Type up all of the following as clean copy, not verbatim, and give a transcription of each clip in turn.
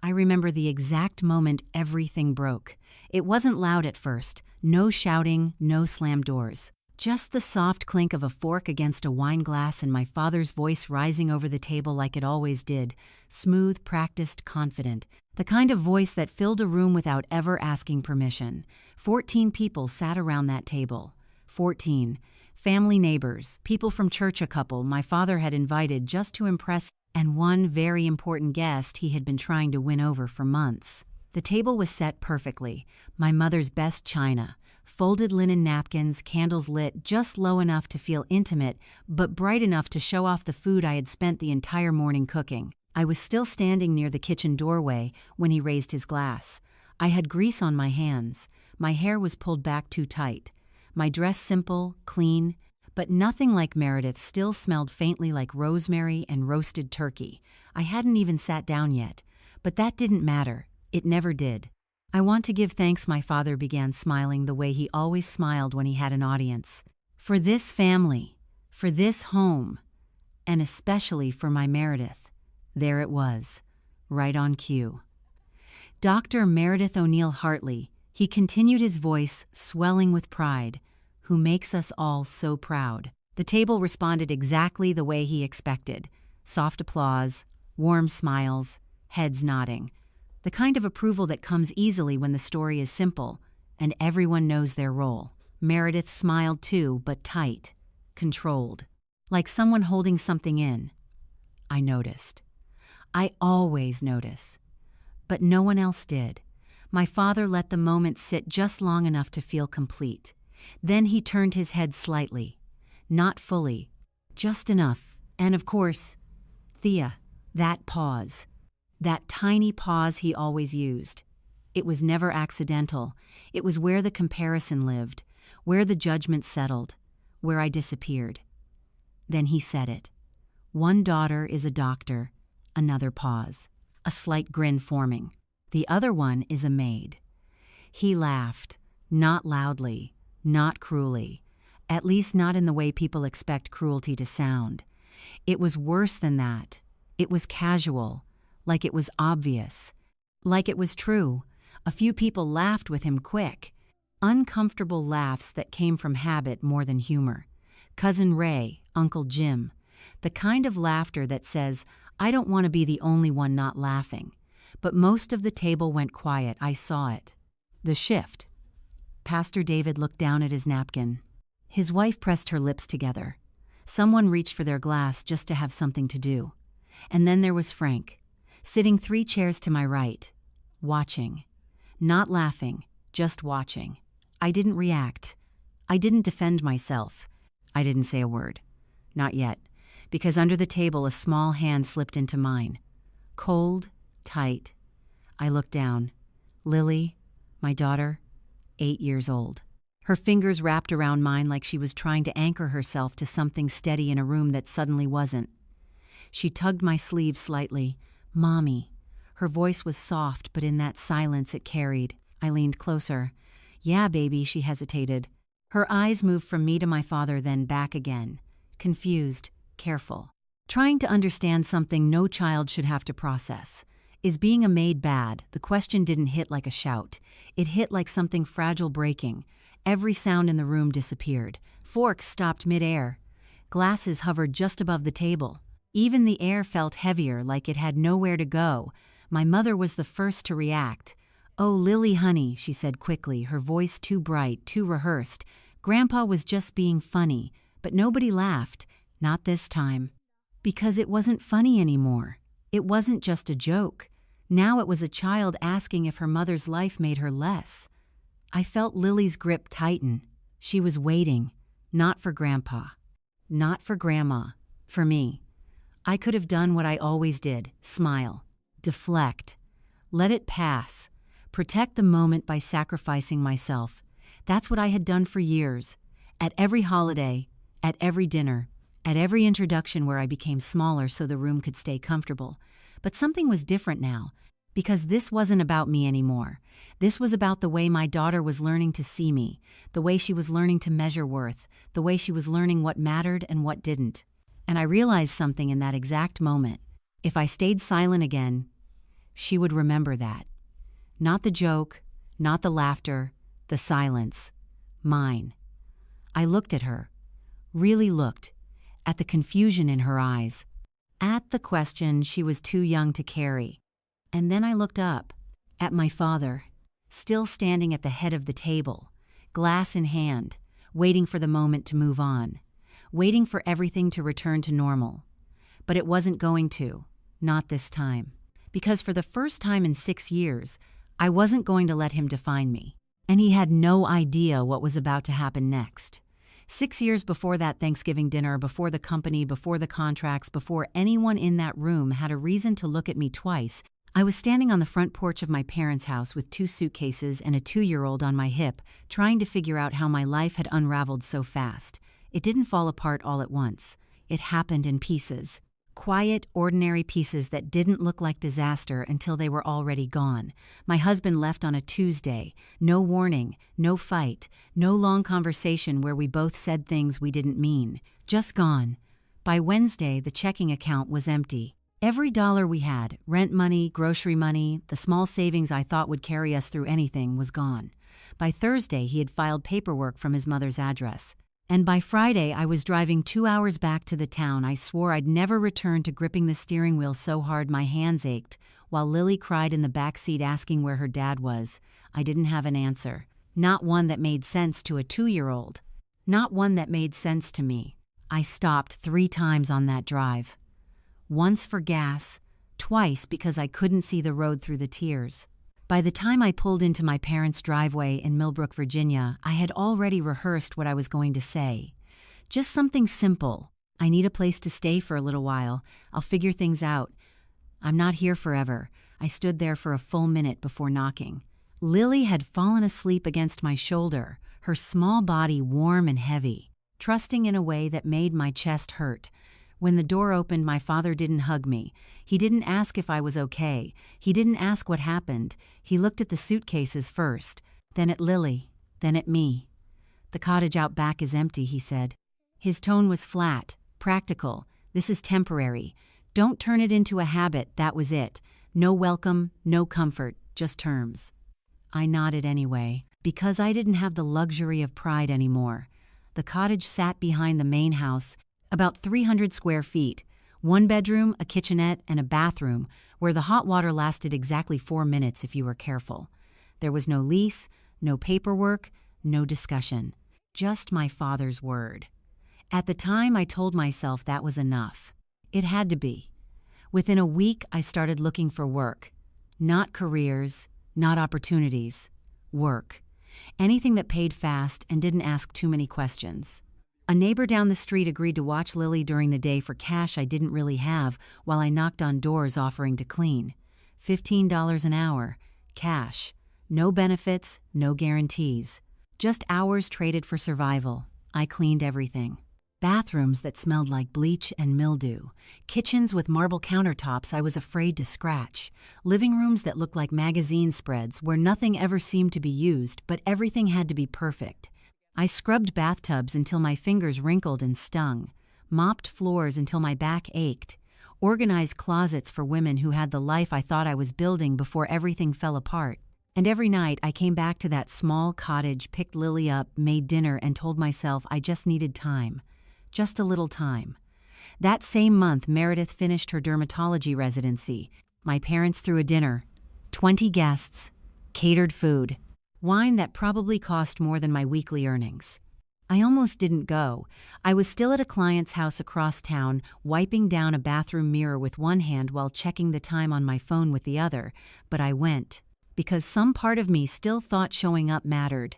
I remember the exact moment everything broke. It wasn't loud at first. No shouting, no slammed doors. Just the soft clink of a fork against a wine glass and my father's voice rising over the table like it always did. Smooth, practiced, confident. The kind of voice that filled a room without ever asking permission. 14 people sat around that table. 14. Family, neighbors, people from church, a couple my father had invited just to impress, and one very important guest he had been trying to win over for months. The table was set perfectly. My mother's best china. Folded linen napkins, candles lit just low enough to feel intimate, but bright enough to show off the food I had spent the entire morning cooking. I was still standing near the kitchen doorway when he raised his glass. I had grease on my hands. My hair was pulled back too tight. My dress simple, clean, but nothing like Meredith's. Still smelled faintly like rosemary and roasted turkey. I hadn't even sat down yet, but that didn't matter. It never did. "I want to give thanks," my father began, smiling the way he always smiled when he had an audience. "For this family, for this home, and especially for my Meredith." There it was, right on cue. "Dr. Meredith O'Neill Hartley," he continued, his voice swelling with pride, "who makes us all so proud." The table responded exactly the way he expected. Soft applause, warm smiles, heads nodding. The kind of approval that comes easily when the story is simple and everyone knows their role. Meredith smiled too, but tight, controlled, like someone holding something in. I noticed. I always notice. But no one else did. My father let the moment sit just long enough to feel complete. Then he turned his head slightly. Not fully, just enough. And of course, Thea, that pause. That tiny pause he always used. It was never accidental. It was where the comparison lived, where the judgment settled, where I disappeared. Then he said it. "One daughter is a doctor." Another pause. A slight grin forming. "The other one is a maid." He laughed. Not loudly, not cruelly. At least not in the way people expect cruelty to sound. It was worse than that. It was casual. Like it was obvious. Like it was true. A few people laughed with him quick. Uncomfortable laughs that came from habit more than humor. Cousin Ray, Uncle Jim. The kind of laughter that says, "I don't want to be the only one not laughing." But most of the table went quiet. I saw it. The shift. Pastor David looked down at his napkin. His wife pressed her lips together. Someone reached for their glass just to have something to do. And then there was Frank, sitting 3 chairs to my right, watching. Not laughing, just watching. I didn't react. I didn't defend myself. I didn't say a word. Not yet, because under the table a small hand slipped into mine. Cold, tight. I looked down. Lily, my daughter, 8 years old. Her fingers wrapped around mine like she was trying to anchor herself to something steady in a room that suddenly wasn't. She tugged my sleeve slightly. "Mommy." Her voice was soft, but in that silence it carried. I leaned closer. "Yeah, baby," she hesitated. Her eyes moved from me to my father, then back again. Confused, careful. Trying to understand something no child should have to process. Is being a maid bad? The question didn't hit like a shout. It hit like something fragile breaking. Every sound in the room disappeared. Forks stopped mid-air. Glasses hovered just above the table. Even the air felt heavier, like it had nowhere to go. My mother was the first to react. "Oh, Lily, honey," she said quickly, her voice too bright, too rehearsed. Grandpa was just being funny, but nobody laughed. Not this time. Because it wasn't funny anymore. It wasn't just a joke. Now it was a child asking if her mother's life made her less. I felt Lily's grip tighten. She was waiting. Not for Grandpa. Not for Grandma. For me. I could have done what I always did. Smile. Deflect. Let it pass. Protect the moment by sacrificing myself. That's what I had done for years. At every holiday, at every dinner, at every introduction where I became smaller so the room could stay comfortable. But something was different now, because this wasn't about me anymore. This was about the way my daughter was learning to see me, the way she was learning to measure worth, the way she was learning what mattered and what didn't. And I realized something in that exact moment. If I stayed silent again, She would remember that. Not the joke, not the laughter, the silence. Mine. I looked at her. Really looked. At the confusion in her eyes. At the question she was too young to carry. And then I looked up. At my father. Still standing at the head of the table. Glass in hand. Waiting for the moment to move on. Waiting for everything to return to normal. But it wasn't going to. Not this time. Because for the first time in 6 years, I wasn't going to let him define me. And he had no idea what was about to happen next. 6 years before that Thanksgiving dinner, before the company, before the contracts, before anyone in that room had a reason to look at me twice, I was standing on the front porch of my parents' house with 2 suitcases and a 2-year-old on my hip, trying to figure out how my life had unraveled so fast. It didn't fall apart all at once. It happened in pieces. Quiet, ordinary pieces that didn't look like disaster until they were already gone. My husband left on a Tuesday. No warning, no fight, no long conversation where we both said things we didn't mean. Just gone. By Wednesday, the checking account was empty. Every dollar we had, rent money, grocery money, the small savings I thought would carry us through anything, was gone. By Thursday, he had filed paperwork from his mother's address. And by Friday, I was driving 2 hours back to the town I swore I'd never return to, gripping the steering wheel so hard my hands ached, while Lily cried in the back seat asking where her dad was. I didn't have an answer. Not one that made sense to a 2-year-old. Not one that made sense to me. I stopped 3 times on that drive. Once for gas, twice because I couldn't see the road through the tears. By the time I pulled into my parents' driveway in Millbrook, Virginia, I had already rehearsed what I was going to say. Just something simple. I need a place to stay for a little while. I'll figure things out. I'm not here forever. I stood there for a full minute before knocking. Lily had fallen asleep against my shoulder, her small body warm and heavy, trusting in a way that made my chest hurt. When the door opened, my father didn't hug me. He didn't ask if I was okay. He didn't ask what happened. He looked at the suitcases first, then at Lily, then at me. "The cottage out back is empty," he said. His tone was flat, practical. "This is temporary. Don't turn it into a habit, that was it. No welcome, no comfort, just terms." I nodded anyway, because I didn't have the luxury of pride anymore. The cottage sat behind the main house, about 300 square feet, 1 bedroom, a kitchenette, and a bathroom, where the hot water lasted exactly 4 minutes if you were careful. There was no lease, no paperwork, no discussion. Just my father's word. At the time, I told myself that was enough. It had to be. Within a week, I started looking for work. Not careers, not opportunities. Work. Anything that paid fast and didn't ask too many questions. A neighbor down the street agreed to watch Lily during the day for cash I didn't really have while I knocked on doors offering to clean. $15 an hour. Cash. No benefits, no guarantees. Just hours traded for survival. I cleaned everything. Bathrooms that smelled like bleach and mildew. Kitchens with marble countertops I was afraid to scratch. Living rooms that looked like magazine spreads where nothing ever seemed to be used, but everything had to be perfect. I scrubbed bathtubs until my fingers wrinkled and stung, mopped floors until my back ached, organized closets for women who had the life I thought I was building before everything fell apart. And every night I came back to that small cottage, picked Lily up, made dinner, and told myself I just needed time. Just a little time. That same month, Meredith finished her dermatology residency. My parents threw a dinner. 20 guests. Catered food. Wine that probably cost more than my weekly earnings. I almost didn't go. I was still at a client's house across town, wiping down a bathroom mirror with one hand while checking the time on my phone with the other, but I went, because some part of me still thought showing up mattered.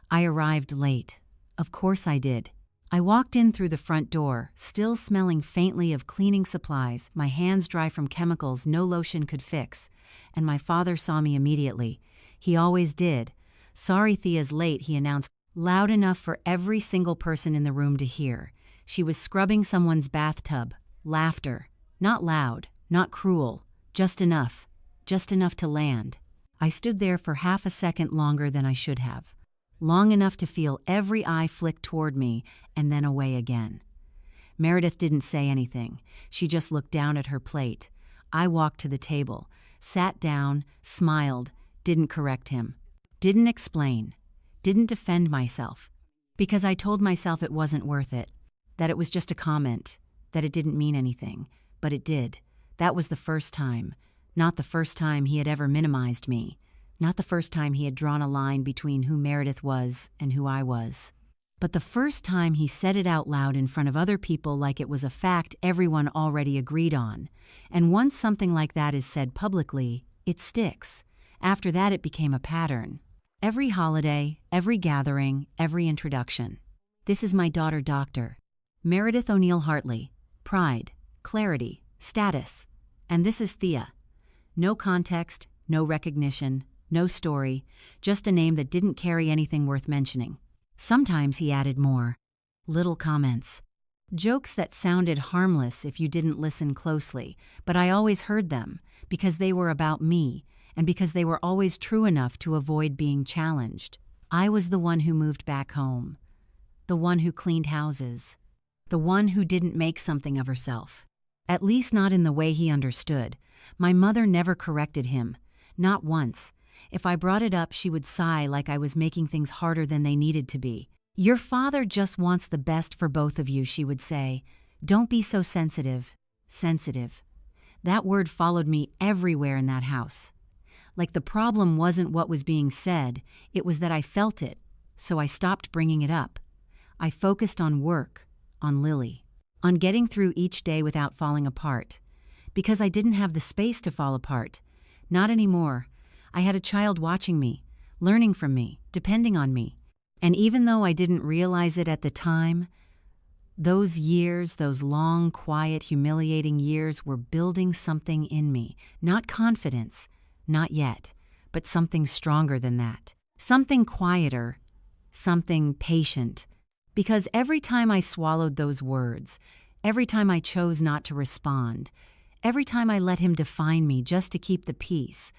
I arrived late. Of course I did. I walked in through the front door, still smelling faintly of cleaning supplies, my hands dry from chemicals no lotion could fix, and my father saw me immediately. He always did. "Sorry Thea's late," he announced, loud enough for every single person in the room to hear. She was scrubbing someone's bathtub. Laughter. Not loud, not cruel. Just enough to land. I stood there for half a second longer than I should have. Long enough to feel every eye flick toward me and then away again. Meredith didn't say anything. She just looked down at her plate. I walked to the table, sat down, smiled, didn't correct him, didn't explain, didn't defend myself, because I told myself it wasn't worth it, that it was just a comment, that it didn't mean anything, but it did. That was the first time. Not the first time he had ever minimized me. Not the first time he had drawn a line between who Meredith was and who I was. But the first time he said it out loud in front of other people like it was a fact everyone already agreed on. And once something like that is said publicly, it sticks. After that, it became a pattern. Every holiday, every gathering, every introduction. This is my daughter, Dr. Meredith O'Neill Hartley. Pride, clarity, status. And this is Thea. No context, no recognition, no story, just a name that didn't carry anything worth mentioning. Sometimes he added more. Little comments. Jokes that sounded harmless if you didn't listen closely, but I always heard them because they were about me and because they were always true enough to avoid being challenged. I was the one who moved back home, the one who cleaned houses, the one who didn't make something of herself. At least not in the way he understood. My mother never corrected him, not once. If I brought it up, she would sigh like I was making things harder than they needed to be. "Your father just wants the best for both of you," she would say. "Don't be so sensitive." Sensitive. That word followed me everywhere in that house. Like the problem wasn't what was being said, it was that I felt it, so I stopped bringing it up. I focused on work, on Lily, on getting through each day without falling apart. Because I didn't have the space to fall apart. Not anymore. I had a child watching me, learning from me, depending on me. And even though I didn't realize it at the time, those years, those long, quiet, humiliating years were building something in me. Not confidence, not yet, but something stronger than that. Something quieter, something patient. Because every time I swallowed those words, every time I chose not to respond, every time I let him define me just to keep the peace,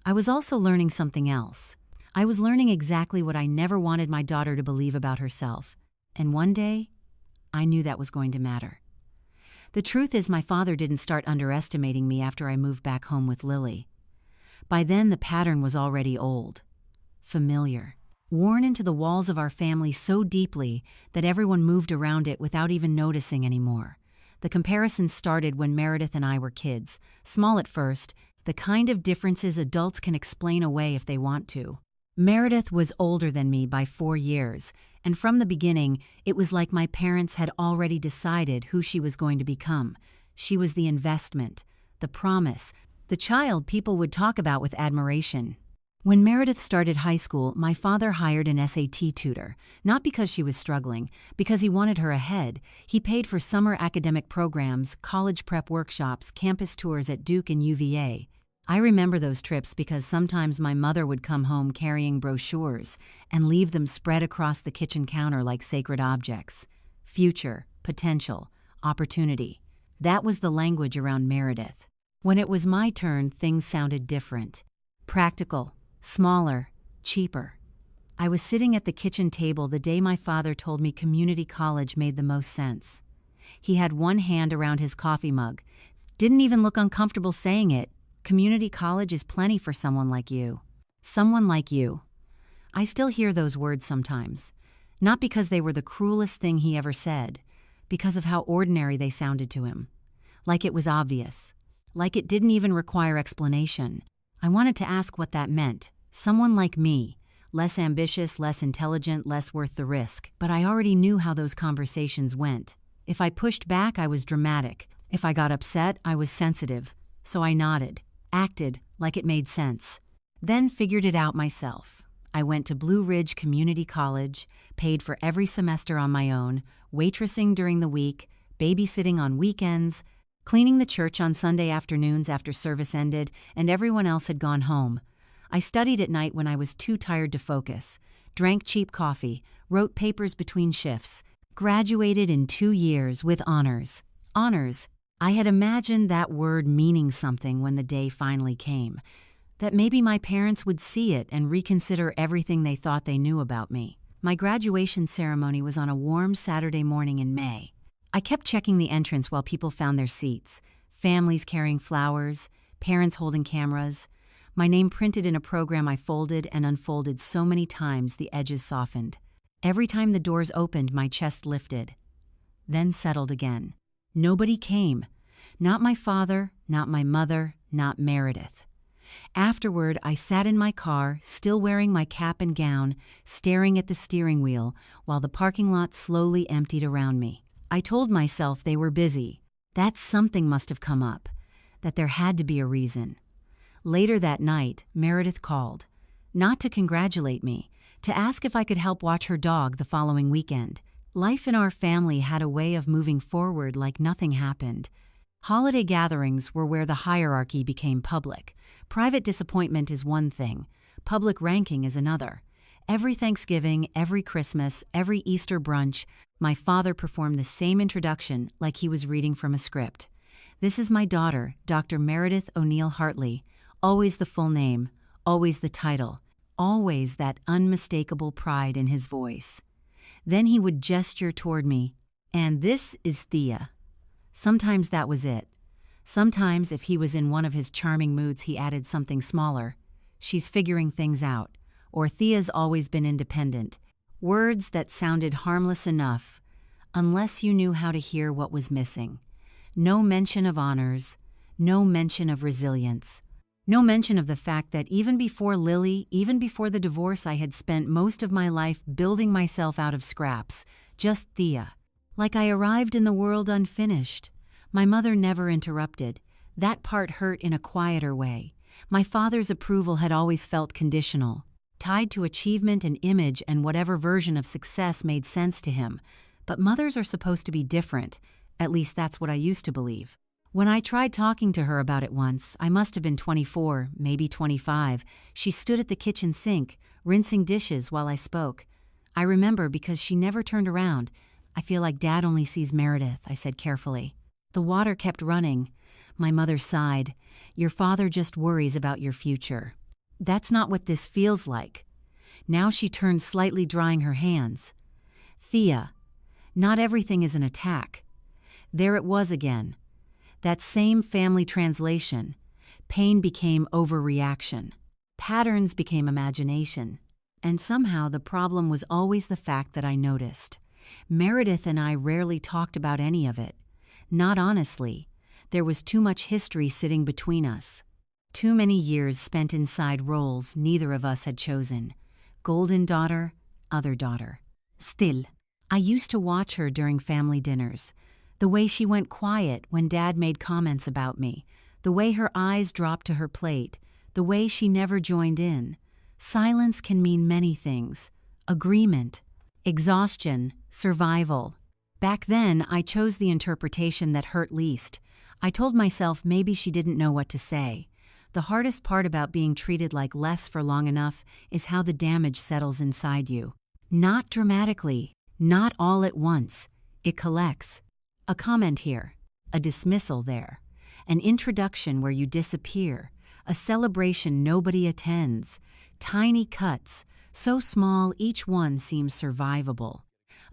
I was also learning something else. I was learning exactly what I never wanted my daughter to believe about herself. And one day, I knew that was going to matter. The truth is, my father didn't start underestimating me after I moved back home with Lily. By then, the pattern was already old, familiar, worn into the walls of our family so deeply that everyone moved around it without even noticing anymore. The comparison started when Meredith and I were kids, small at first, the kind of differences adults can explain away if they want to. Meredith was older than me by 4 years, and from the beginning, it was like my parents had already decided who she was going to become. She was the investment, the promise, the child people would talk about with admiration. When Meredith started high school, my father hired an SAT tutor, not because she was struggling, because he wanted her ahead. He paid for summer academic programs, college prep workshops, campus tours at Duke and UVA. I remember those trips because sometimes my mother would come home carrying brochures and leave them spread across the kitchen counter like sacred objects. Future, potential, opportunity. That was the language around Meredith. When it was my turn, things sounded different. Practical, smaller, cheaper. I was sitting at the kitchen table the day my father told me community college made the most sense. He had one hand around his coffee mug. Didn't even look uncomfortable saying it. Community college is plenty for someone like you. Someone like you. I still hear those words sometimes. Not because they were the cruelest thing he ever said, because of how ordinary they sounded to him. Like it was obvious. Like it didn't even require explanation. I wanted to ask what that meant. Someone like me. Less ambitious, less intelligent, less worth the risk. But I already knew how those conversations went. If I pushed back, I was dramatic. If I got upset, I was sensitive. So I nodded. Acted like it made sense. Then figured it out myself. I went to Blue Ridge Community College, paid for every semester on my own, waitressing during the week, babysitting on weekends, cleaning the church on Sunday afternoons after service ended, and everyone else had gone home. I studied at night when I was too tired to focus, drank cheap coffee, wrote papers between shifts, graduated in 2 years with honors. Honors. I had imagined that word meaning something when the day finally came, that maybe my parents would see it and reconsider everything they thought they knew about me. My graduation ceremony was on a warm Saturday morning in May. I kept checking the entrance while people found their seats, families carrying flowers, parents holding cameras, my name printed in a program I folded and unfolded so many times the edges softened. Every time the doors opened, my chest lifted, then settled again. Nobody came. Not my father, not my mother, not Meredith. Afterward, I sat in my car, still wearing my cap and gown, staring at the steering wheel while the parking lot slowly emptied around me. I told myself they were busy, that something must have come up, that there had to be a reason. Later that night, Meredith called, not to congratulate me, to ask if I could help watch her dog the following weekend. Life in our family had a way of moving forward like nothing happened. Holiday gatherings were where the hierarchy became public. Private disappointment is one thing, public ranking is another. Every Thanksgiving, every Christmas, every Easter brunch, my father performed the same introduction like he was reading from a script. This is my daughter, Dr. Meredith O'Neill Hartley. Always the full name, always the title, always that unmistakable pride in his voice. Then he would gesture toward me, and this is Thea. Sometimes that was it. Sometimes, if he was in one of his charming moods, he added something smaller. She's figuring things out, or Thea's always been independent. Words that sounded harmless enough, unless you knew how to hear what was missing. No mention of honors, no mention of resilience. No mention of the fact that even before Lily, even before the divorce, I had spent most of my life building myself out of scraps, just Thea. Like I arrived in the world unfinished. My mother never interrupted. That part hurt in a quieter way. My father's approval had always felt conditional, tied to achievement and image and whatever version of success made sense to him. But mothers are supposed to be different. At least that's what I used to believe. When I tried talking to her about it once, I must have been 24, maybe 25, she stood at the kitchen sink, rinsing dishes while I spoke. I remember because she never turned around. I feel like Dad only sees Meredith, I said carefully. The water kept running. My mother sighed. Your father just worries about your future. That's not what this feels like. Now she turned slightly, drying her hands. Thea, not everything is an attack. There it was again. That same family translation. Pain became overreaction. Patterns became imagination. And somehow the problem was always the fact that I noticed. Meredith and I rarely talked about any of it. Not honestly. There was too much history sitting between us. Too many years spent inside roles neither of us had chosen. Golden daughter, other daughter. Still, I used to watch her during family dinners. The way she went quiet when Dad made comments about me. The way her eyes dropped to her plate. The way she never joined in. Silence can mean many things. Agreement, exhaustion, survival. Back then, I chose the interpretation that hurt least. I told myself maybe she didn't know what to say. The hardest part about being treated like less for long enough is how the damage settles inside you. Not dramatically, not all at once. It collects. A comment here, a dismissal there, an introduction where you disappear, a celebration nobody attends, tiny cuts, so small each one seems survivable.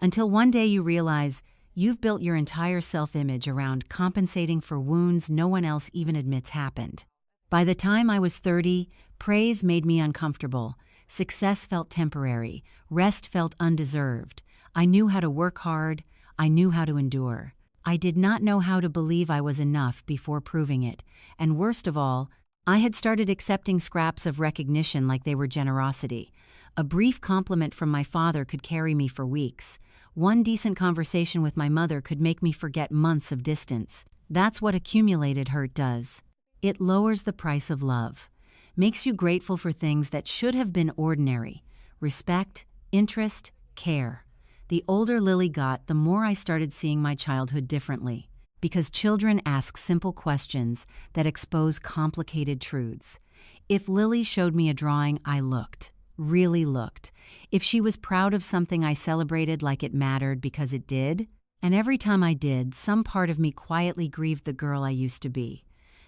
Until one day you realize you've built your entire self-image around compensating for wounds no one else even admits happened. By the time I was 30, praise made me uncomfortable, success felt temporary, rest felt undeserved. I knew how to work hard, I knew how to endure. I did not know how to believe I was enough before proving it, and worst of all, I had started accepting scraps of recognition like they were generosity. A brief compliment from my father could carry me for weeks. One decent conversation with my mother could make me forget months of distance. That's what accumulated hurt does. It lowers the price of love, makes you grateful for things that should have been ordinary. Respect, interest, care. The older Lily got, the more I started seeing my childhood differently, because children ask simple questions that expose complicated truths. If Lily showed me a drawing, I looked, really looked. If she was proud of something, I celebrated like it mattered because it did. And every time I did, some part of me quietly grieved the girl I used to be.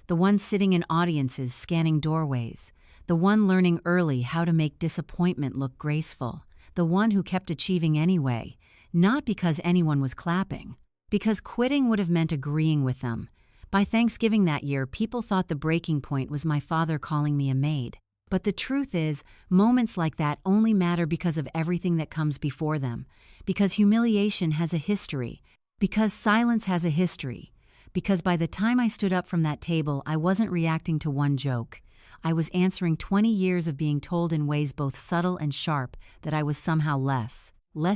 The one sitting in audiences, scanning doorways. The one learning early how to make disappointment look graceful. The one who kept achieving anyway, not because anyone was clapping, because quitting would have meant agreeing with them, By Thanksgiving that year, people thought the breaking point was my father calling me a maid. But the truth is, moments like that only matter because of everything that comes before them. Because humiliation has a history. Because silence has a history. Because by the time I stood up from that table, I wasn't reacting to one joke. I was answering 20 years of being told in ways both subtle and sharp that I was somehow less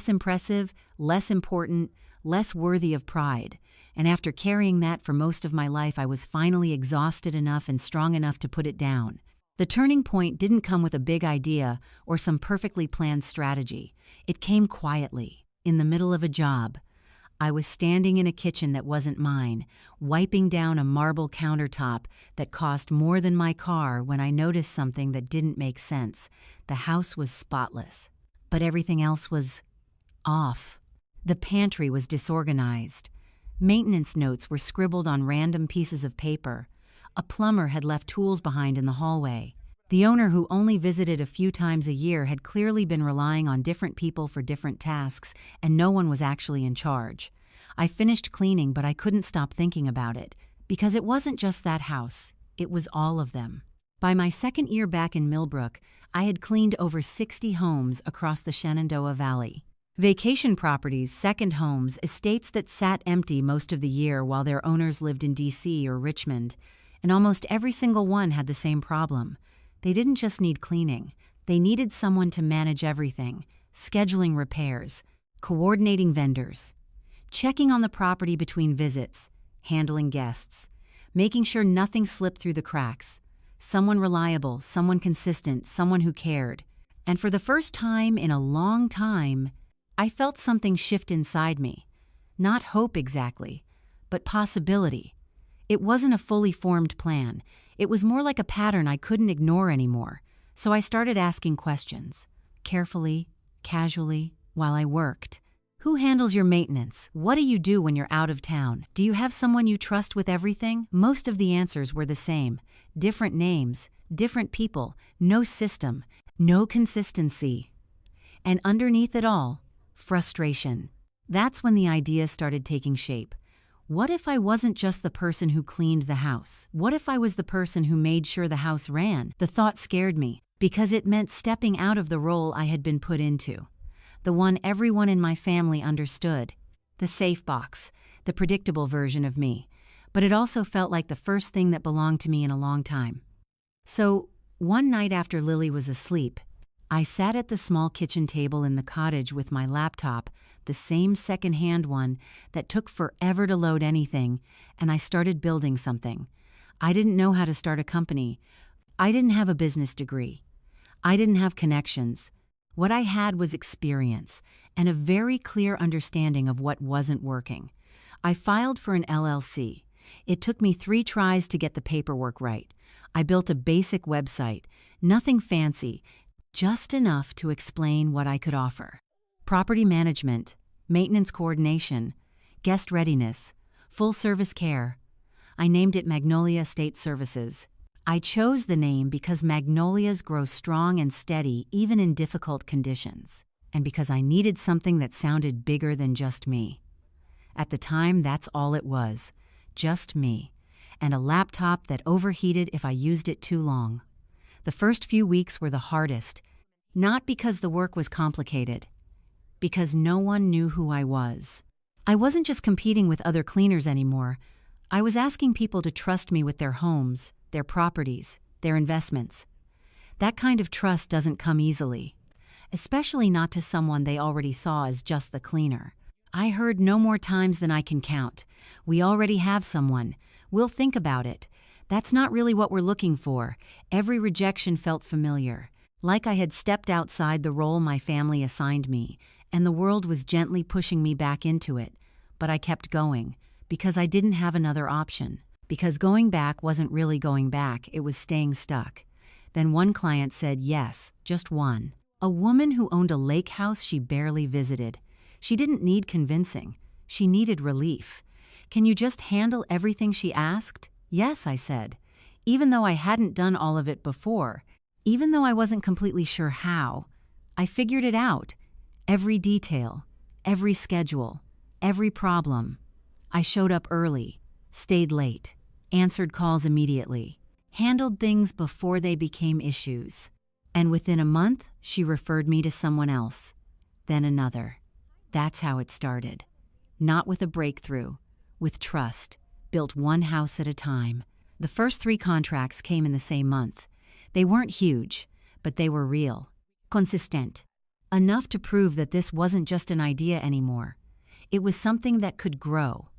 impressive, less important, less worthy of pride. And after carrying that for most of my life, I was finally exhausted enough and strong enough to put it down. The turning point didn't come with a big idea or some perfectly planned strategy. It came quietly, in the middle of a job. I was standing in a kitchen that wasn't mine, wiping down a marble countertop that cost more than my car when I noticed something that didn't make sense. The house was spotless, but everything else was off. The pantry was disorganized. Maintenance notes were scribbled on random pieces of paper. A plumber had left tools behind in the hallway. The owner, who only visited a few times a year, had clearly been relying on different people for different tasks, and no one was actually in charge. I finished cleaning, but I couldn't stop thinking about it, because it wasn't just that house, it was all of them. By my second year back in Millbrook, I had cleaned over 60 homes across the Shenandoah Valley. Vacation properties, second homes, estates that sat empty most of the year while their owners lived in D.C. or Richmond. And almost every single one had the same problem. They didn't just need cleaning. They needed someone to manage everything, scheduling repairs, coordinating vendors, checking on the property between visits, handling guests, making sure nothing slipped through the cracks. Someone reliable, someone consistent, someone who cared. And for the first time in a long time, I felt something shift inside me. Not hope exactly, but possibility. It wasn't a fully formed plan. It was more like a pattern I couldn't ignore anymore. So I started asking questions, carefully, casually, while I worked. Who handles your maintenance? What do you do when you're out of town? Do you have someone you trust with everything? Most of the answers were the same. Different names, different people, no system, no consistency. And underneath it all, frustration. That's when the idea started taking shape. What if I wasn't just the person who cleaned the house? What if I was the person who made sure the house ran? The thought scared me, because it meant stepping out of the role I had been put into. The one everyone in my family understood. The safe box, the predictable version of me. But it also felt like the first thing that belonged to me in a long time. So, one night after Lily was asleep, I sat at the small kitchen table in the cottage with my laptop, the same second-hand one that took forever to load anything, and I started building something. I didn't know how to start a company. I didn't have a business degree. I didn't have connections. What I had was experience and a very clear understanding of what wasn't working. I filed for an LLC. It took me 3 tries to get the paperwork right. I built a basic website, nothing fancy, just enough to explain what I could offer. Property management, maintenance coordination, guest readiness, full-service care. I named it Magnolia Estate Services. I chose the name because magnolias grow strong and steady even in difficult conditions, and because I needed something that sounded bigger than just me. At the time, that's all it was, just me, and a laptop that overheated if I used it too long. The first few weeks were the hardest, not because the work was complicated, because no one knew who I was. I wasn't just competing with other cleaners anymore. I was asking people to trust me with their homes, their properties, their investments. That kind of trust doesn't come easily, especially not to someone they already saw as just the cleaner. I heard no more times than I can count. We already have someone. We'll think about it. That's not really what we're looking for. Every rejection felt familiar, like I had stepped outside the role my family assigned me, and the world was gently pushing me back into it. But I kept going, because I didn't have another option. Because going back wasn't really going back, it was staying stuck. Then one client said yes, just one. A woman who owned a lake house she barely visited. She didn't need convincing. She needed relief. Can you just handle everything she asked? Yes, I said. Even though I hadn't done all of it before, even though I wasn't completely sure how, I figured it out. Every detail, every schedule, every problem. I showed up early, stayed late, answered calls immediately, handled things before they became issues. And within a month, she referred me to someone else, then another. That's how it started. Not with a breakthrough, with trust, built one house at a time. The first 3 contracts came in the same month. They weren't huge, but they were real, consistent, enough to prove that this wasn't just an idea anymore. It was something that could grow.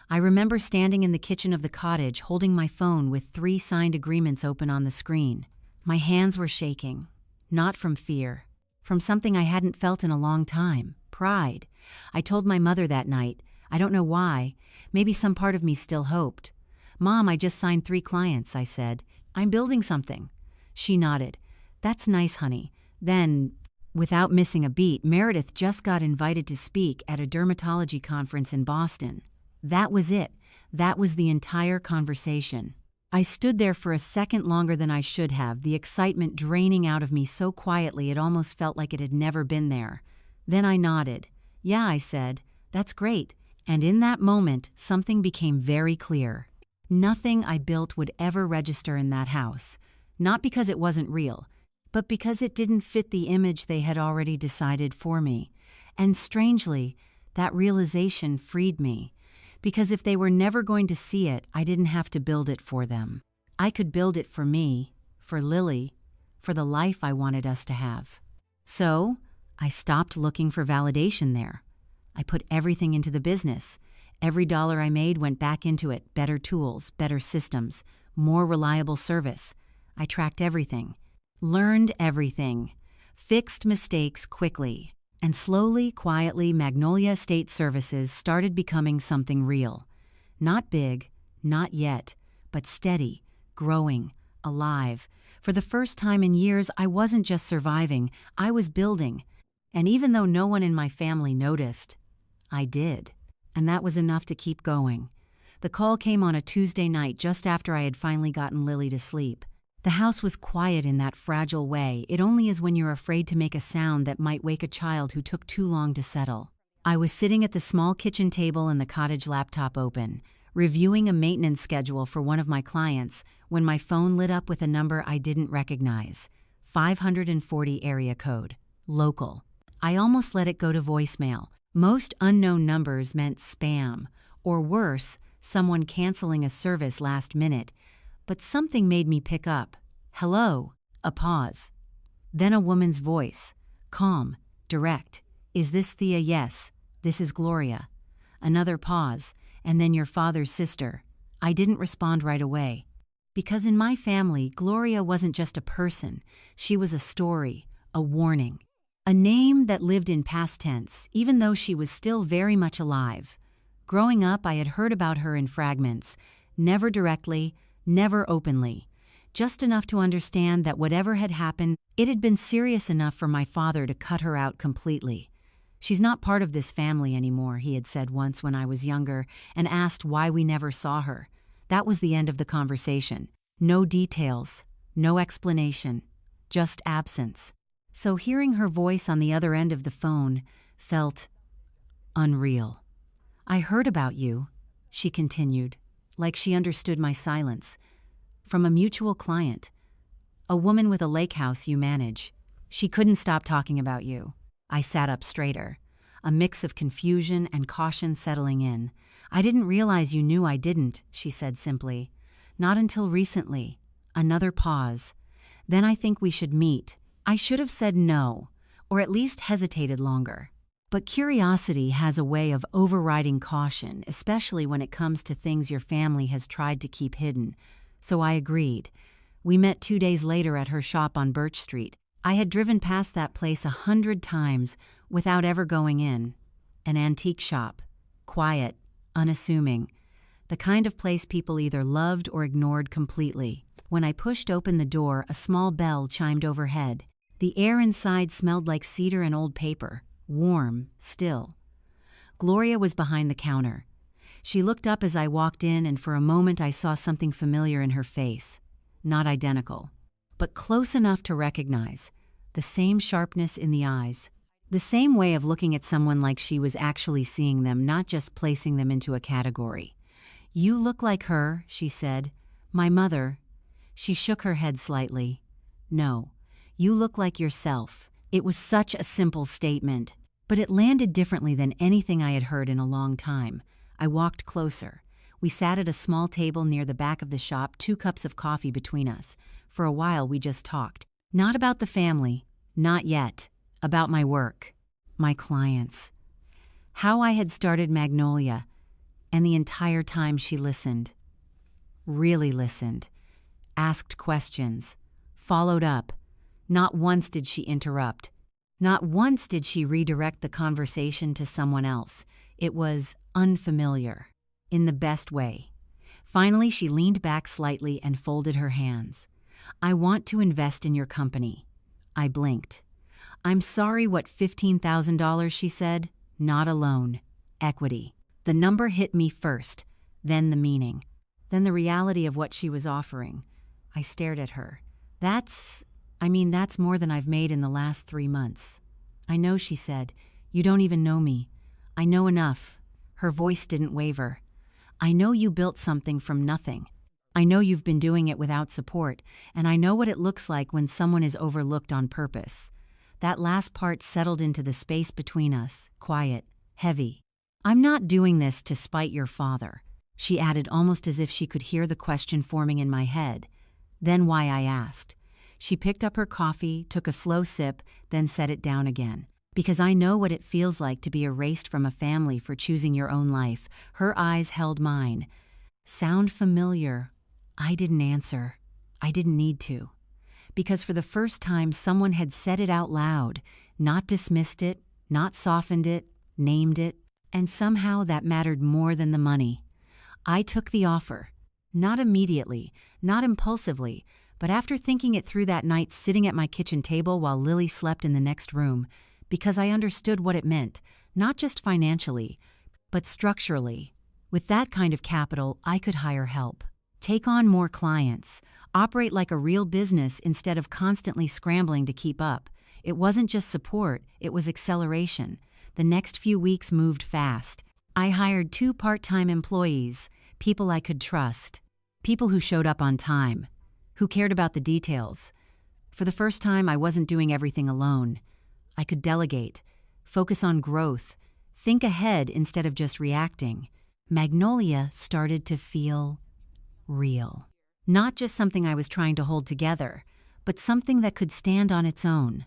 I remember standing in the kitchen of the cottage holding my phone with 3 signed agreements open on the screen. My hands were shaking, not from fear, from something I hadn't felt in a long time, pride. I told my mother that night. I don't know why. Maybe some part of me still hoped. "Mom, I just signed 3 clients," I said. "I'm building something." She nodded. "That's nice, honey." Then, without missing a beat, Meredith just got invited to speak at a dermatology conference in Boston. That was it. That was the entire conversation. I stood there for a second longer than I should have, the excitement draining out of me so quietly it almost felt like it had never been there. Then I nodded. "Yeah," I said, "that's great." And in that moment, something became very clear. Nothing I built would ever register in that house. Not because it wasn't real, but because it didn't fit the image they had already decided for me. And strangely, that realization freed me. Because if they were never going to see it, I didn't have to build it for them. I could build it for me, for Lily, for the life I wanted us to have. So, I stopped looking for validation there. I put everything into the business. Every dollar I made went back into it, better tools, better systems, more reliable service. I tracked everything, learned everything, fixed mistakes quickly. And slowly, quietly, Magnolia Estate Services started becoming something real. Not big, not yet, but steady, growing, alive. For the first time in years, I wasn't just surviving, I was building. And even though no one in my family noticed, I did. And that was enough to keep going. The call came on a Tuesday night just after I had finally gotten Lily to sleep. The house was quiet in that fragile way. It only is when you're afraid to make a sound that might wake a child who took too long to settle. I was sitting at the small kitchen table and the cottage laptop open, reviewing a maintenance schedule for one of my clients, when my phone lit up with a number I didn't recognize. 540 area code. Local. I almost let it go to voicemail. Most unknown numbers meant spam, or worse, someone canceling a service last minute. But something made me pick up. "Hello." A pause. Then a woman's voice. Calm, direct. "Is this Thea?" "Yes." "This is Gloria." Another pause. "And then your father's sister." I didn't respond right away. Because in my family, Gloria wasn't just a person. She was a story, a warning. A name that lived in past tense, even though she was still very much alive. Growing up, I had heard about her in fragments. Never directly, never openly, just enough to understand that whatever had happened, it had been serious enough for my father to cut her out completely. "She's not part of this family anymore," he had said once when I was younger, and asked why we never saw her. That was the end of the conversation. No details, no explanation, just absence. So hearing her voice on the other end of the phone felt unreal. "I heard about you," she continued, like she understood my silence. "From a mutual client. A woman with a lake house you manage. She couldn't stop talking about you." I sat up straighter, a mix of confusion and caution settling in. "I didn't realize you knew I didn't," she said simply. "Not until recently." Another pause. "Then I think we should meet." I should have said no, or at least hesitated longer. But curiosity has a way of overriding caution, especially when it comes to things your family has tried to keep hidden. So I agreed. We met 2 days later at her shop on Birch Street. I had driven past that place 100 times without ever going in. An antique shop. Quiet, unassuming. The kind of place people either loved or ignored completely. When I pushed open the door, a small bell chimed overhead. The air inside smelled like cedar and old paper. Warm, still. Gloria was behind the counter. She looked up as I walked in, and for a moment I saw something familiar in her face. Not identical, but close enough to recognize. The same sharpness in the eyes. The same way of looking at someone like she was actually seeing them, not just placing them into a category. "You look like her," she said. "My mother." She shook her head slightly. "No, you look like yourself." It was such a simple statement, but it landed differently than anything I had heard in a long time. I walked closer. We sat at a small table near the back of the shop, 2 cups of coffee between us. For a while, we just talked. Not about the family, not yet. About my work, my clients, how I had started Magnolia, and the entire time she listened. Really listened. Asked questions. Followed up. Not once did she interrupt. Not once did she redirect the conversation to someone else. It was unfamiliar, in the best way. Finally, she leaned back slightly and folded her hands. "I want to invest in your company." I blinked. "I'm sorry, what, $15,000, she said. "Not a loan. Equity." The number hit me first, then the meaning, then the reality of what she was offering. I stared at her. That's more than I've made in the last 3 months. "I know," she said. "You don't even know me. I know enough." Her voice didn't waver. "I know you built something from nothing. I know you've been doing it without support, and I know what it looks like when someone is overlooked on purpose." That last part settled into the space between us, quiet, heavy. "I'm not doing this to spite your father," she added, almost as if she could hear the question forming in my head. Then why I asked. She picked up her coffee, took a slow sip, then set it down again. "Because I know what it feels like to be erased from a family for choosing your own life." Her eyes held mine. "Sound familiar?" I didn't answer. I didn't need to. Because for the first time, someone had said it out loud, not dismissed it, not softened it, named it, and somehow that mattered more than the money. I took the offer. Not immediately, not impulsively, but after thinking it through that night sitting at my kitchen table while Lily slept in the next room, because I understood what it meant, not just financially, but structurally. With that kind of capital, I could hire help, take on more clients, operate like a real business instead of constantly scrambling to keep up. It wasn't just support, it was acceleration. The next few weeks moved fast. I hired 2 part-time employees, people I could trust, people who showed up on time, who cared about the details. For the first time, I wasn't doing everything alone. I could delegate, focus on growth, think ahead instead of just reacting. Magnolia started to feel real. Not just something I was trying to hold together, but something that could stand on its own.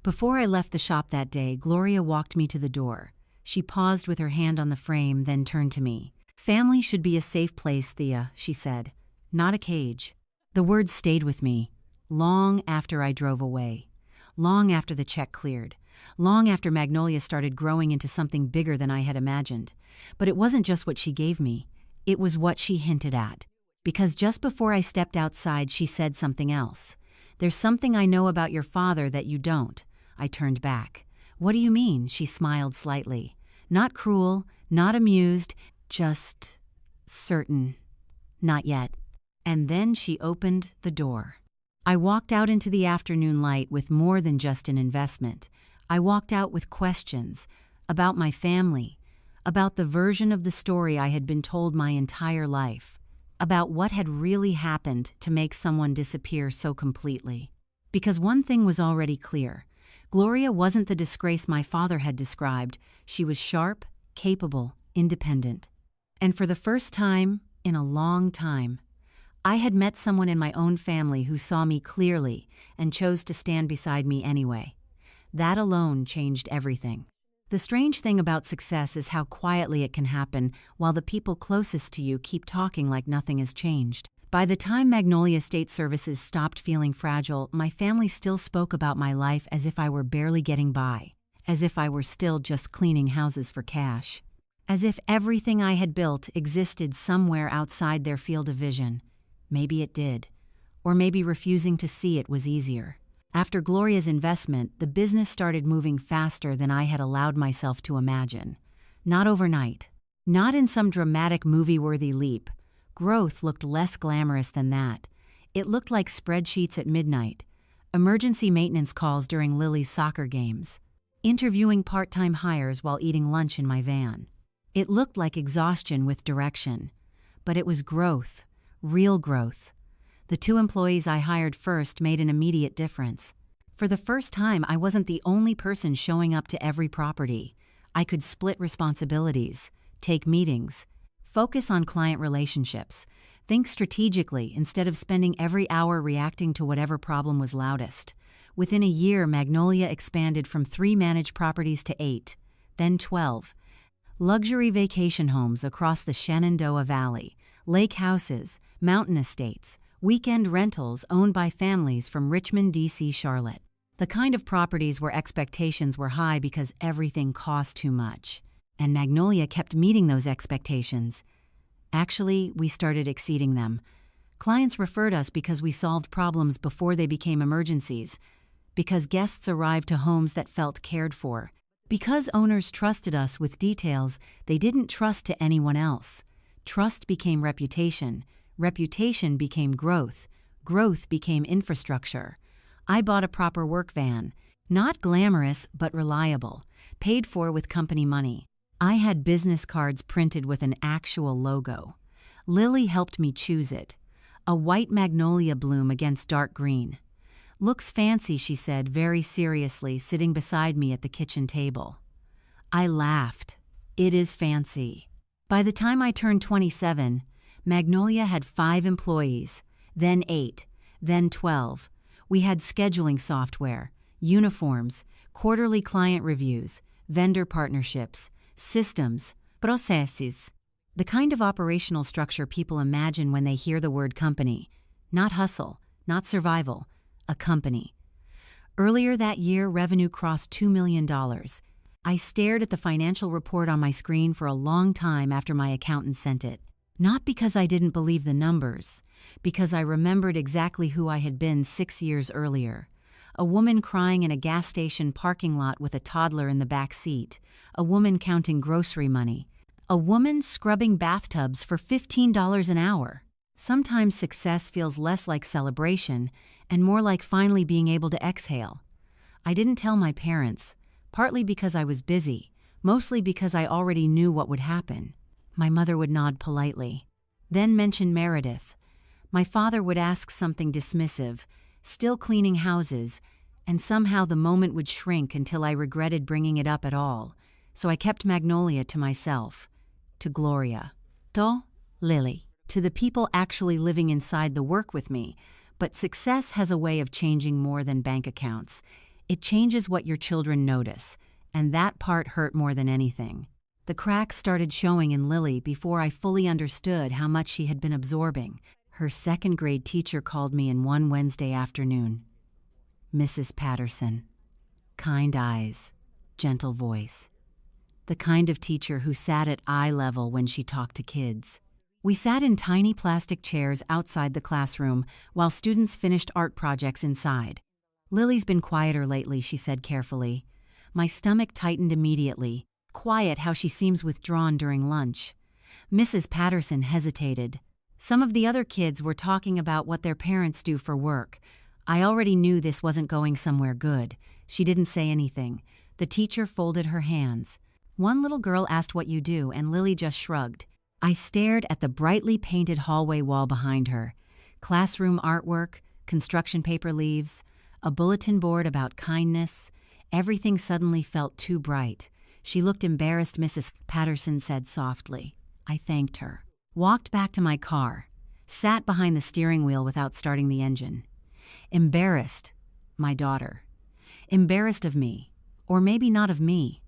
Before I left the shop that day, Gloria walked me to the door. She paused with her hand on the frame, then turned to me. "Family should be a safe place, Thea," she said. "Not a cage." The words stayed with me, long after I drove away, long after the check cleared, long after Magnolia started growing into something bigger than I had imagined. But it wasn't just what she gave me, it was what she hinted at. Because just before I stepped outside, she said something else. "There's something I know about your father that you don't." I turned back. "What do you mean?" She smiled slightly. Not cruel, not amused, just certain. "Not yet." And then she opened the door. I walked out into the afternoon light with more than just an investment. I walked out with questions about my family, about the version of the story I had been told my entire life, about what had really happened to make someone disappear so completely. Because one thing was already clear. Gloria wasn't the disgrace my father had described. She was sharp, capable, independent. And for the first time in a long time, I had met someone in my own family who saw me clearly and chose to stand beside me anyway. That alone changed everything. The strange thing about success is how quietly it can happen while the people closest to you keep talking like nothing has changed. By the time Magnolia State Services stopped feeling fragile, my family still spoke about my life as if I were barely getting by, as if I were still just cleaning houses for cash, as if everything I had built existed somewhere outside their field of vision. Maybe it did, or maybe refusing to see it was easier. After Gloria's investment, the business started moving faster than I had allowed myself to imagine. Not overnight, not in some dramatic movie-worthy leap. Growth looked less glamorous than that. It looked like spreadsheets at midnight, emergency maintenance calls during Lily's soccer games, interviewing part-time hires while eating lunch in my van. It looked like exhaustion with direction. but it was growth, real growth. The 2 employees I hired first made an immediate difference. For the first time, I wasn't the only person showing up to every property. I could split responsibilities, take meetings, focus on client relationships, think strategically instead of spending every hour reacting to whatever problem was loudest. Within a year, Magnolia expanded from 3 managed properties to 8, then 12. Luxury vacation homes across the Shenandoah Valley, lake houses, mountain estates, weekend rentals owned by families from Richmond, D.C., Charlotte. The kind of properties where expectations were high because everything cost too much. And Magnolia kept meeting those expectations. Actually, we started exceeding them. Clients referred us because we solved problems before they became emergencies, because guests arrived to homes that felt cared for, because owners trusted us with details they didn't trust to anyone else. Trust became reputation. Reputation became growth. Growth became infrastructure. I bought a proper work van. Not glamorous, but reliable. Paid for with company money. I had business cards printed with an actual logo. Lily helped me choose it. A white magnolia bloom against dark green. "Looks fancy," she said very seriously, sitting beside me at the kitchen table. I laughed. It is fancy. By the time I turned 27, Magnolia had 5 employees, then 8, then 12. We had scheduling software, uniforms, quarterly client reviews, vendor partnerships, systems, processes. The kind of operational structure people imagine when they hear the word company. Not hustle, not survival, a company. Earlier that year, revenue crossed $2 million. I stared at the financial report on my screen for a long time after my accountant sent it. Not because I didn't believe the numbers, because I remembered exactly who I had been 6 years earlier. A woman crying in a gas station parking lot with a toddler in the back seat. A woman counting grocery money. A woman scrubbing bathtubs for $15 an hour. Sometimes success feels less like celebration and more like finally being able to exhale. I didn't tell my parents, partly because I was busy, mostly because I already knew what would happen. My mother would nod politely, then mention Meredith. My father would ask something dismissive, still cleaning houses, and somehow the moment would shrink until I regretted bringing it up at all. So I kept Magnolia to myself, to Gloria, to Lily, to the people actually living inside the work with me. But success has a way of changing more than bank accounts. It changes what your children notice, and that part hurt more than anything. The cracks started showing in Lily before I fully understood how much she had been absorbing. Her 2nd grade teacher called me in one Wednesday afternoon. Mrs. Patterson. Kind eyes, gentle voice. The kind of teacher who sat at eye level when she talked to kids. We sat in tiny plastic chairs outside the classroom while students finished art projects inside. "Lily's been quieter lately," she said carefully. My stomach tightened immediately. Quiet how she seems withdrawn during lunch. Mrs. Patterson hesitated. Some of the other kids were talking about what their parents do for work. I already knew this wasn't going somewhere good. She didn't say anything. The teacher folded her hands. One little girl asked what you do, and Lily just shrugged. I stared at the brightly painted hallway wall behind her. Classroom artwork, construction paper leaves, a bulletin board about kindness. Everything suddenly felt too bright. She looked embarrassed, Mrs. Patterson said softly. I thanked her. Walked back to my car. Sat behind the steering wheel without starting the engine. Embarrassed. My daughter. Embarrassed of me. Or maybe not of me.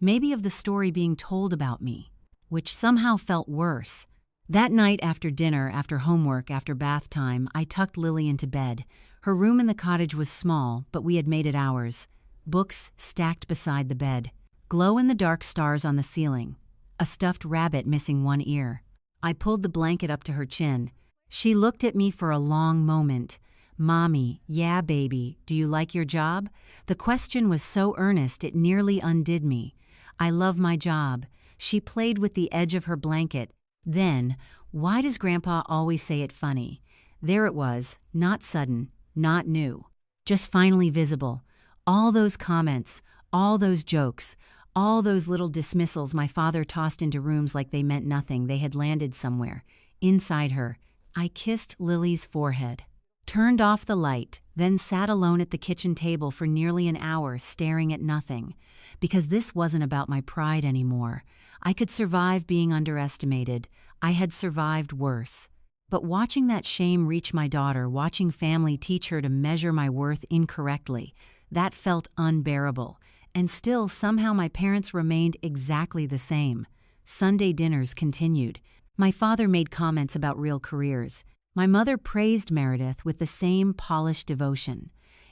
Maybe of the story being told about me, which somehow felt worse. That night after dinner, after homework, after bath time, I tucked Lily into bed. Her room in the cottage was small, but we had made it ours. Books stacked beside the bed. Glow-in-the-dark stars on the ceiling. A stuffed rabbit missing one ear. I pulled the blanket up to her chin. She looked at me for a long moment. "Mommy, yeah, baby, do you like your job?" The question was so earnest it nearly undid me. I love my job. She played with the edge of her blanket. Then, why does Grandpa always say it funny? There it was, not sudden, not new, just finally visible. All those comments, all those jokes, all those little dismissals my father tossed into rooms like they meant nothing, they had landed somewhere. Inside her, I kissed Lily's forehead, turned off the light, then sat alone at the kitchen table for nearly an hour staring at nothing. Because this wasn't about my pride anymore. I could survive being underestimated. I had survived worse. But watching that shame reach my daughter, watching family teach her to measure my worth incorrectly, that felt unbearable. And still, somehow my parents remained exactly the same. Sunday dinners continued. My father made comments about real careers. My mother praised Meredith with the same polished devotion.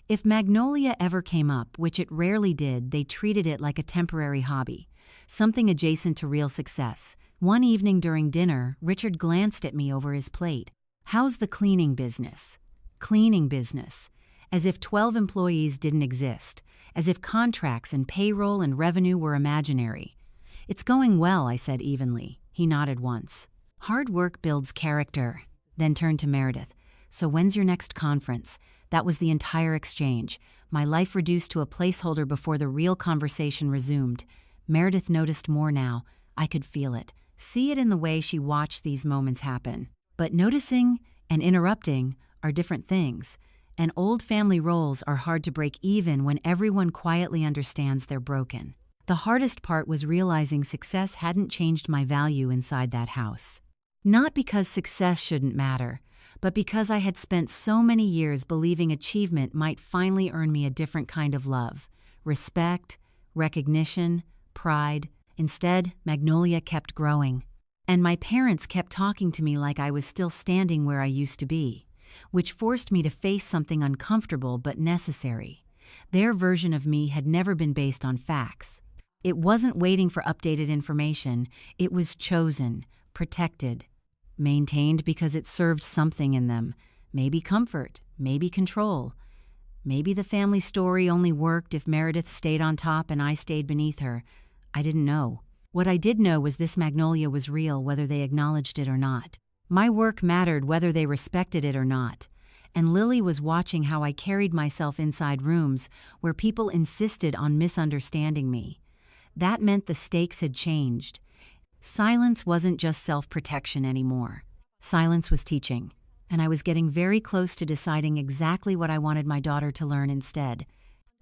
If Magnolia ever came up, which it rarely did, they treated it like a temporary hobby, something adjacent to real success. One evening during dinner, Richard glanced at me over his plate. "How's the cleaning business?" Cleaning business. As if 12 employees didn't exist. As if contracts and payroll and revenue were imaginary. "It's going well," I said evenly. He nodded once. "Hard work builds character." Then turned to Meredith. "So when's your next conference?" That was the entire exchange. My life reduced to a placeholder before the real conversation resumed. Meredith noticed more now. I could feel it. See it in the way she watched these moments happen. But noticing and interrupting are different things. And old family roles are hard to break even when everyone quietly understands they're broken. The hardest part was realizing success hadn't changed my value inside that house. Not because success shouldn't matter, but because I had spent so many years believing achievement might finally earn me a different kind of love. Respect, recognition, pride. Instead, Magnolia kept growing. And my parents kept talking to me like I was still standing where I used to be, which forced me to face something uncomfortable but necessary. Their version of me had never been based on facts. It wasn't waiting for updated information. It was chosen, protected, maintained because it served something in them. Maybe comfort, maybe control. Maybe the family story only worked if Meredith stayed on top and I stayed beneath her. I didn't know. What I did know was this Magnolia was real whether they acknowledged it or not. My work mattered whether they respected it or not. And Lily was watching how I carried myself inside rooms where people insisted on misunderstanding me. That meant the stakes had changed. Silence wasn't just self-protection anymore. Silence was teaching, and I was getting very close to deciding exactly what I wanted my daughter to learn instead.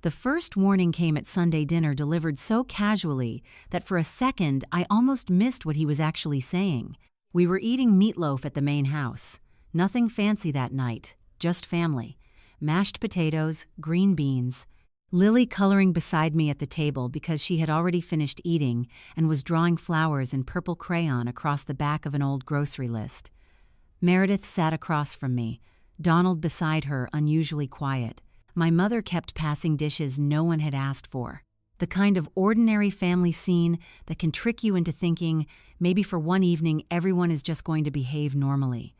The first warning came at Sunday dinner, delivered so casually that for a second I almost missed what he was actually saying. We were eating meatloaf at the main house. Nothing fancy that night, just family. Mashed potatoes, green beans. Lily coloring beside me at the table because she had already finished eating and was drawing flowers in purple crayon across the back of an old grocery list. Meredith sat across from me, Donald beside her, unusually quiet. My mother kept passing dishes no one had asked for. The kind of ordinary family scene that can trick you into thinking maybe for one evening everyone is just going to behave normally.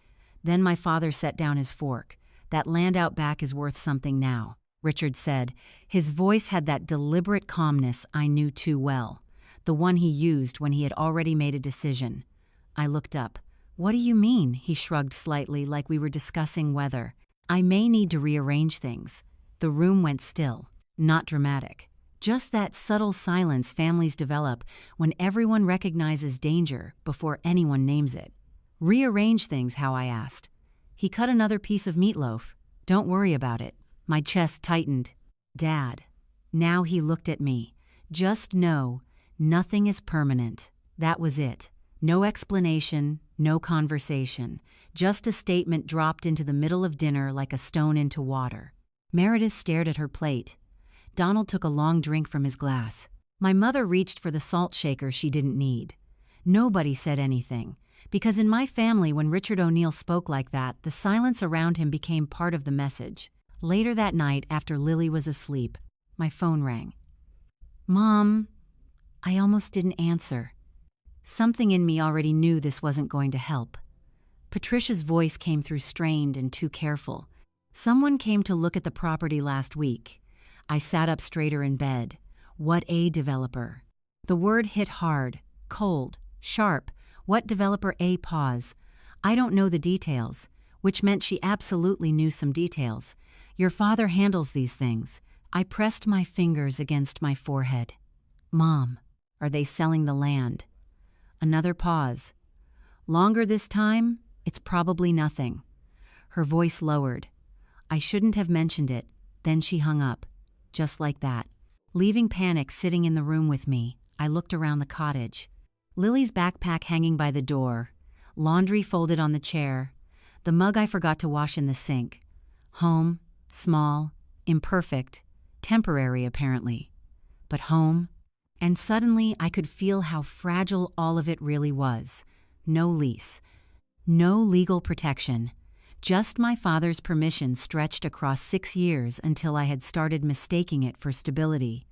Then my father set down his fork. "That land out back is worth something now," Richard said. His voice had that deliberate calmness I knew too well, the one he used when he had already made a decision. I looked up. "What do you mean?" He shrugged slightly, like we were discussing weather. "I may need to rearrange things." The room went still, not dramatic. Just that subtle silence families develop when everyone recognizes danger before anyone names it. "Rearrange things, how?" I asked. He cut another piece of meatloaf. "Don't worry about it." My chest tightened. "Dad." Now he looked at me. "Just know, nothing is permanent." That was it. No explanation, no conversation. Just a statement dropped into the middle of dinner like a stone into water. Meredith stared at her plate. Donald took a long drink from his glass. My mother reached for the salt shaker she didn't need. Nobody said anything, because in my family when Richard O'Neill spoke like that, the silence around him became part of the message. Later that night, after Lily was asleep, my phone rang. "Mom." I almost didn't answer. Something in me already knew this wasn't going to help. Patricia's voice came through strained and too careful. "Someone came to look at the property last week." I sat up straighter in bed. What a developer. The word hit hard, cold, sharp. What developer? A pause. "I don't know the details," which meant she absolutely knew some details. "Your father handles these things." I pressed my fingers against my forehead. "Mom, are they selling the land?" Another pause. "Longer this time? It's probably nothing." Her voice lowered. I shouldn't have mentioned it. Then she hung up. Just like that. Leaving panic sitting in the room with me, I looked around the cottage. Lily's backpack hanging by the door, laundry folded on the chair, the mug I forgot to wash in the sink. Home, small, imperfect, temporary apparently. But home? And suddenly I could feel how fragile all of it really was. No lease. No legal protection. Just my father's permission stretched across 6 years until I had started mistaking it for stability.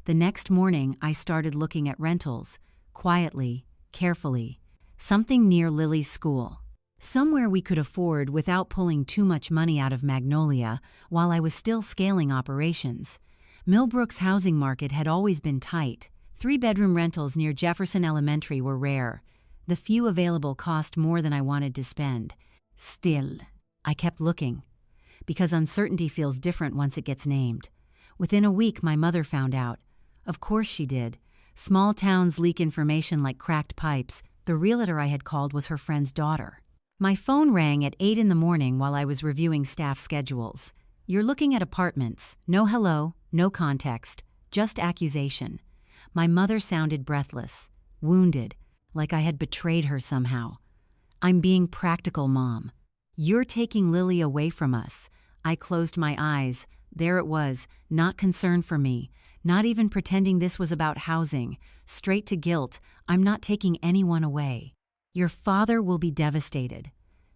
The next morning I started looking at rentals, quietly, carefully. Something near Lily's school. Somewhere we could afford without pulling too much money out of Magnolia while I was still scaling operations. Millbrook's housing market had always been tight. 3-bedroom rentals near Jefferson Elementary were rare. The few available cost more than I wanted to spend. Still, I kept looking. Because uncertainty feels different once it gets named. Within a week, my mother found out. Of course she did. Small towns leak information like cracked pipes. The realtor I had called was her friend's daughter. My phone rang at 8 in the morning while I was reviewing staff schedules. "You're looking at apartments. No hello, no context, just accusation." My mother sounded breathless, wounded, like I had betrayed her somehow. "I'm being practical, Mom. You're taking Lily away from us." I closed my eyes. There it was, not concern for me, not even pretending this was about housing. Straight to guilt. "I'm not taking anyone away. Your father will be devastated."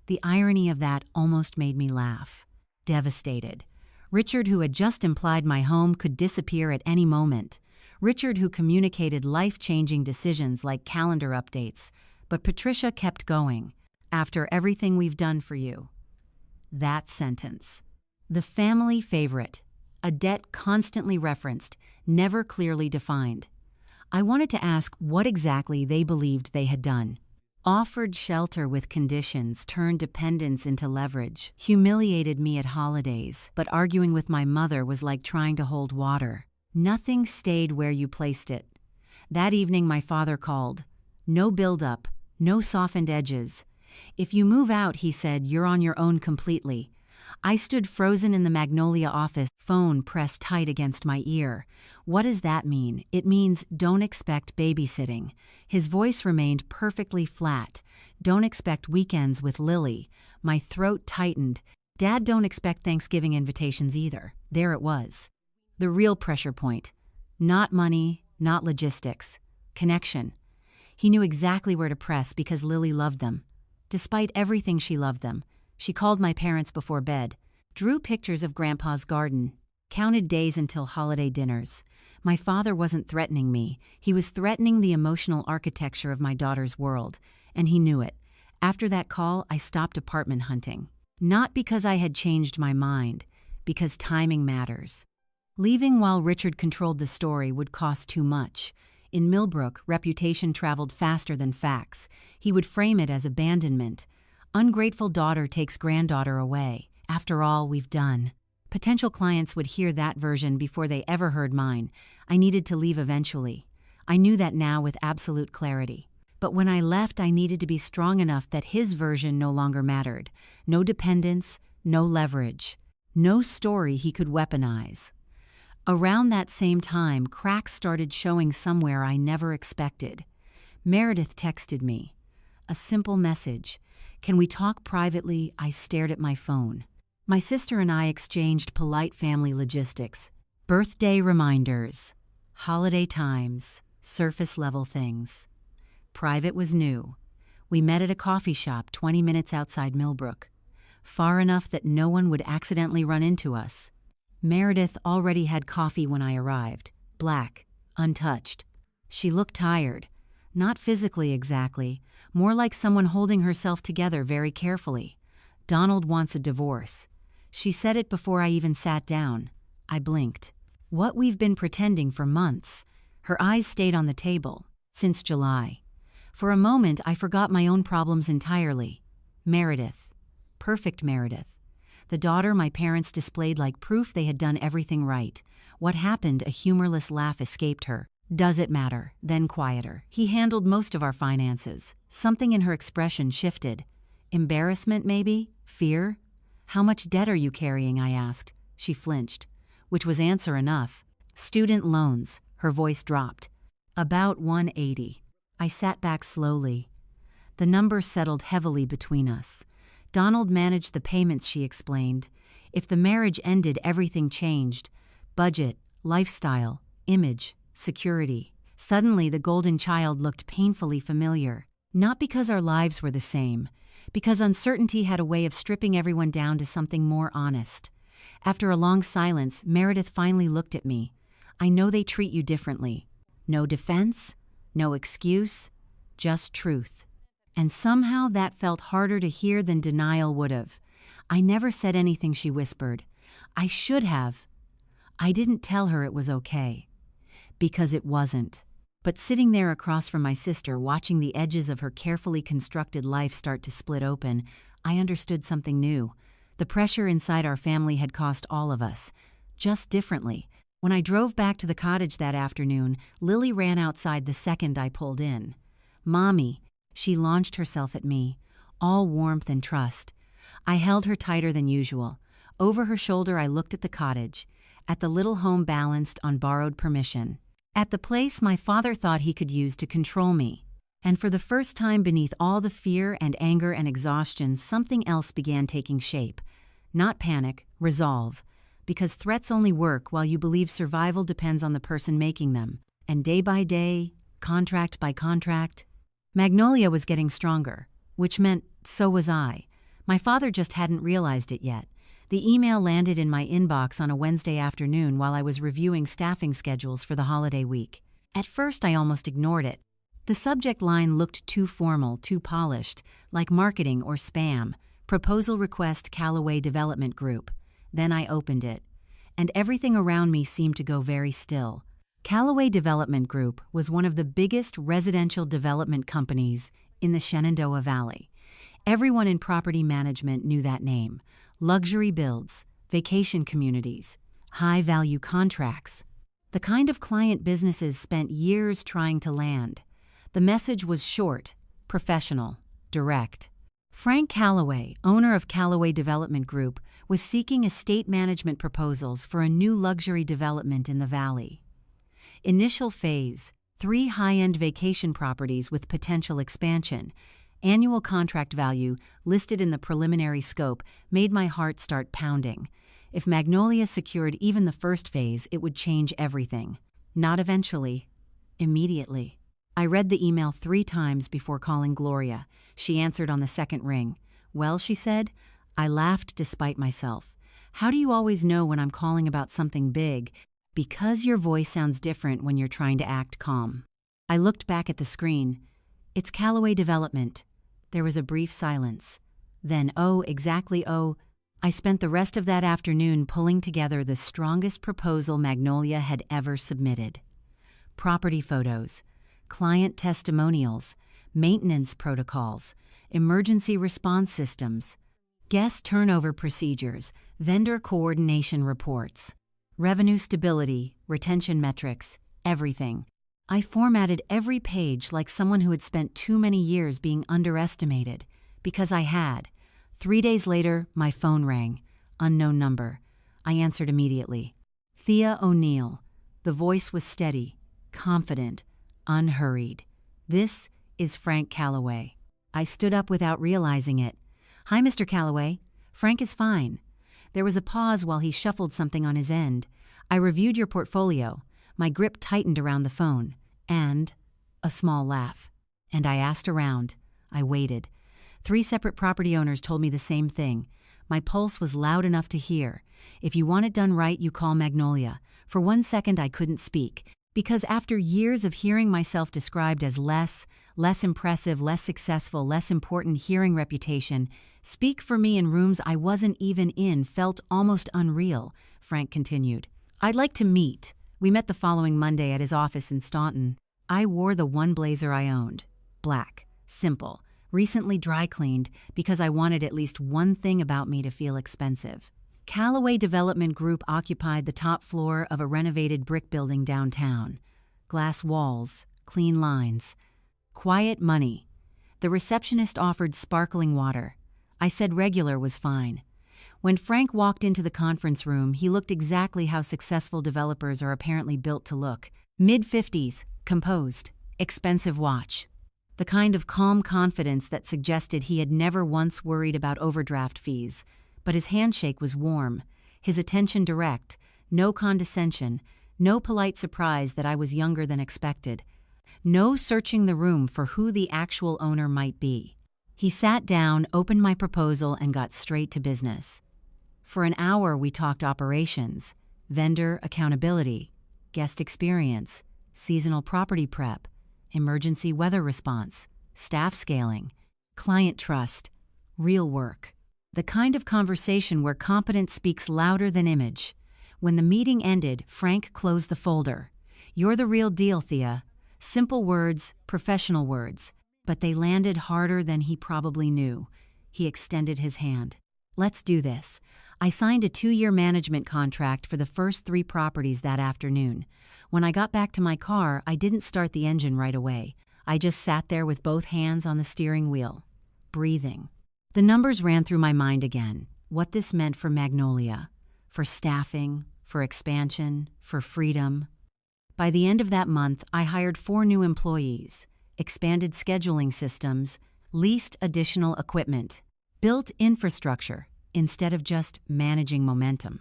The irony of that almost made me laugh. Devastated. Richard, who had just implied my home could disappear at any moment. Richard, who communicated life-changing decisions like calendar updates. But Patricia kept going. "After everything we've done for you." That sentence. The family favorite. A debt constantly referenced, never clearly defined. I wanted to ask what exactly they believed they had done. Offered shelter with conditions, turned dependence into leverage, humiliated me at holidays, but arguing with my mother was like trying to hold water. Nothing stayed where you placed it. That evening my father called. No build-up, no softened edges. "If you move out," he said, "you're on your own completely." I stood frozen in the Magnolia office, phone pressed tight against my ear. What does that mean? It means don't expect babysitting. His voice remained perfectly flat. Don't expect weekends with Lily. My throat tightened. Dad, don't expect Thanksgiving invitations either. There it was. The real pressure point. Not money, not logistics. Connection. He knew exactly where to press because Lily loved them. Despite everything, she loved them. She called my parents before bed, drew pictures of Grandpa's garden, counted days until holiday dinners. My father wasn't threatening me. He was threatening the emotional architecture of my daughter's world, and he knew it. After that call, I stopped apartment hunting. Not because I had changed my mind, because timing matters. Leaving while Richard controlled the story would cost too much. In Millbrook, reputation traveled faster than facts. He would frame it as abandonment. Ungrateful daughter takes granddaughter away. After all we've done. Potential clients would hear that version before they ever heard mine. I needed to leave eventually. I knew that now with absolute clarity. But when I left, I needed to be strong enough that his version no longer mattered. No dependence, no leverage. No story he could weaponize. Around that same time, cracks started showing somewhere I never expected. Meredith texted me. A simple message. "Can we talk privately?" I stared at my phone. My sister and I exchanged polite family logistics. Birthday reminders. Holiday times. Surface-level things. Private was new. We met at a coffee shop 20 minutes outside Millbrook. Far enough that no one would accidentally run into us. Meredith already had coffee when I arrived. Black. Untouched. She looked tired. Not physically exactly. More like someone holding herself together very carefully. "Donald wants a divorce." She said it before I even sat down. I blinked. What we've been pretending for months. Her eyes stayed on the table. Since July. For a moment, I forgot my own problems entirely. Meredith. Perfect Meredith. The daughter my parents displayed like proof they had done everything right. What happened? A humorless laugh escaped her. "Does it matter?" Then quieter. "He handled most of our finances." Something in her expression shifted. Embarrassment, maybe? Fear? How much debt are you carrying? I asked. She flinched, which was answer enough. Student loans. Her voice dropped. About 180. I sat back slowly. The number settled heavily between us. Donald managed the payments, she explained. If the marriage ended, everything changed. Budget, lifestyle, image, security. Suddenly, the golden child looked painfully familiar. Not because our lives were the same, because uncertainty had a way of stripping everyone down to something more honest. After a long silence, Meredith finally looked at me. I know they treat you differently. No defense, no excuse, just truth. And somehow that felt harder to hear than denial would have. I never said anything, she whispered. I should have. I didn't tell her it was okay. Because it wasn't. But sitting there across from my sister, watching the edges of her carefully constructed life start to split open, I understood something new. The pressure inside our family had cost all of us, just differently. When I drove back to the cottage that afternoon, Lily ran outside the second I pulled in. Mommy, she launched herself at me, all warmth and trust. I held her tighter than usual. Over her shoulder, I looked at the cottage, at the little home balanced on borrowed permission, at the place my father thought he could use to control me. And for the first time, beneath all the fear and anger and exhaustion, something else began taking shape. Not panic, resolve. Because threats only work while you believe survival depends on the person making them. And day by day, contract by contract, Magnolia was getting stronger, which meant so was I. My father just hadn't realized it yet. The email landed in my inbox on a Wednesday afternoon while I was reviewing staffing schedules for the holiday week. At first, I almost ignored it. The subject line looked too formal, too polished, like marketing or spam. Proposal request, Callaway Development Group. Then I opened it, and everything around me seemed to go very still. Callaway Development Group was one of the biggest residential development companies in the Shenandoah Valley. Everyone in property management knew that name. Luxury builds, vacation communities, high-value contracts. The kind of client businesses spent years trying to land. The message was short, professional, direct. Frank Callaway, owner of Callaway Development Group, was seeking estate management proposals for a new luxury development in the valley. Initial phase, 3 high-end vacation properties with potential expansion. Annual contract value, listed in the preliminary scope, made my heart start pounding. If Magnolia secured even the first phase, it would change everything. Not eventually, immediately. I read the email 3 times before calling Gloria. She answered on the second ring. Well, she said. I laughed despite myself. How do you always know when I'm calling about something big? Because your voice sounds different when you're trying to act calm. I looked back at the screen. It's Callaway Development. There was a brief silence. Then, exactly. I spent the rest of that afternoon pulling together the strongest proposal Magnolia had ever submitted. Property photos, client testimonials, maintenance protocols, emergency response systems, guest turnover procedures, vendor coordination reports, revenue stability, retention metrics, everything. I formatted every page like someone who had spent too many years being underestimated, because I had. 3 days later, my phone rang. Unknown number. I answered immediately. Thea O'Neill. The voice was steady, confident, unhurried. This is Frank Callaway. I stood up without realizing it. Hi, Mr. Callaway. Frank is fine. There was a pause while he shuffled something on his end. I reviewed your portfolio. My grip tightened around the phone. And a small laugh. And I asked around. I waited. 3 separate property owners told me the same thing. My pulse was loud enough to hear. If you want it done right, you call Magnolia. For 1 second, I couldn't speak. Because after years of hearing myself described as less impressive, less successful, less important, hearing reputation, speak for me in rooms I wasn't even in felt almost unreal, Frank continued. I'd like to meet. We met the following Monday at his office in Staunton. I wore the one blazer I owned. Black, simple, recently dry cleaned because I wanted at least one thing about me to feel expensive. Callaway Development Group occupied the top floor of a renovated brick building downtown. Glass walls, clean lines. Quiet money. The receptionist offered sparkling water. I said regular was fine. When Frank walked into the conference room, he looked exactly how successful developers are apparently built to look. Mid-50s, composed, expensive watch. The kind of calm confidence that suggested he had never once worried about overdraft fees. But his handshake was warm, his attention direct, no condescension, no polite surprise that I was younger than expected. No searching the room for who the actual owner might be. He sat down, opened my proposal, and got straight to business. For an hour we talked operations, vendor accountability, guest experience, seasonal property prep, emergency weather response, staff scaling, client trust, real work. The kind of conversation where competence speaks louder than image. When the meeting ended, Frank closed the folder. "You're the real deal, Thea." Simple words, professional words, but they landed harder than he probably knew. He extended his hand. "Let's do this." I signed a 2-year management contract for the first 3 properties that afternoon. When I got back to my car, I didn't start the engine right away. I just sat there with both hands on the steering wheel, breathing. The numbers ran through my mind again. What this meant for Magnolia, for staffing, for expansion, for freedom. By the end of that month, I hired 4 new employees, expanded scheduling systems, leased additional equipment, built infrastructure instead of just managing momentum.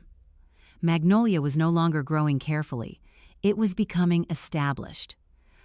Magnolia was no longer growing carefully. It was becoming established.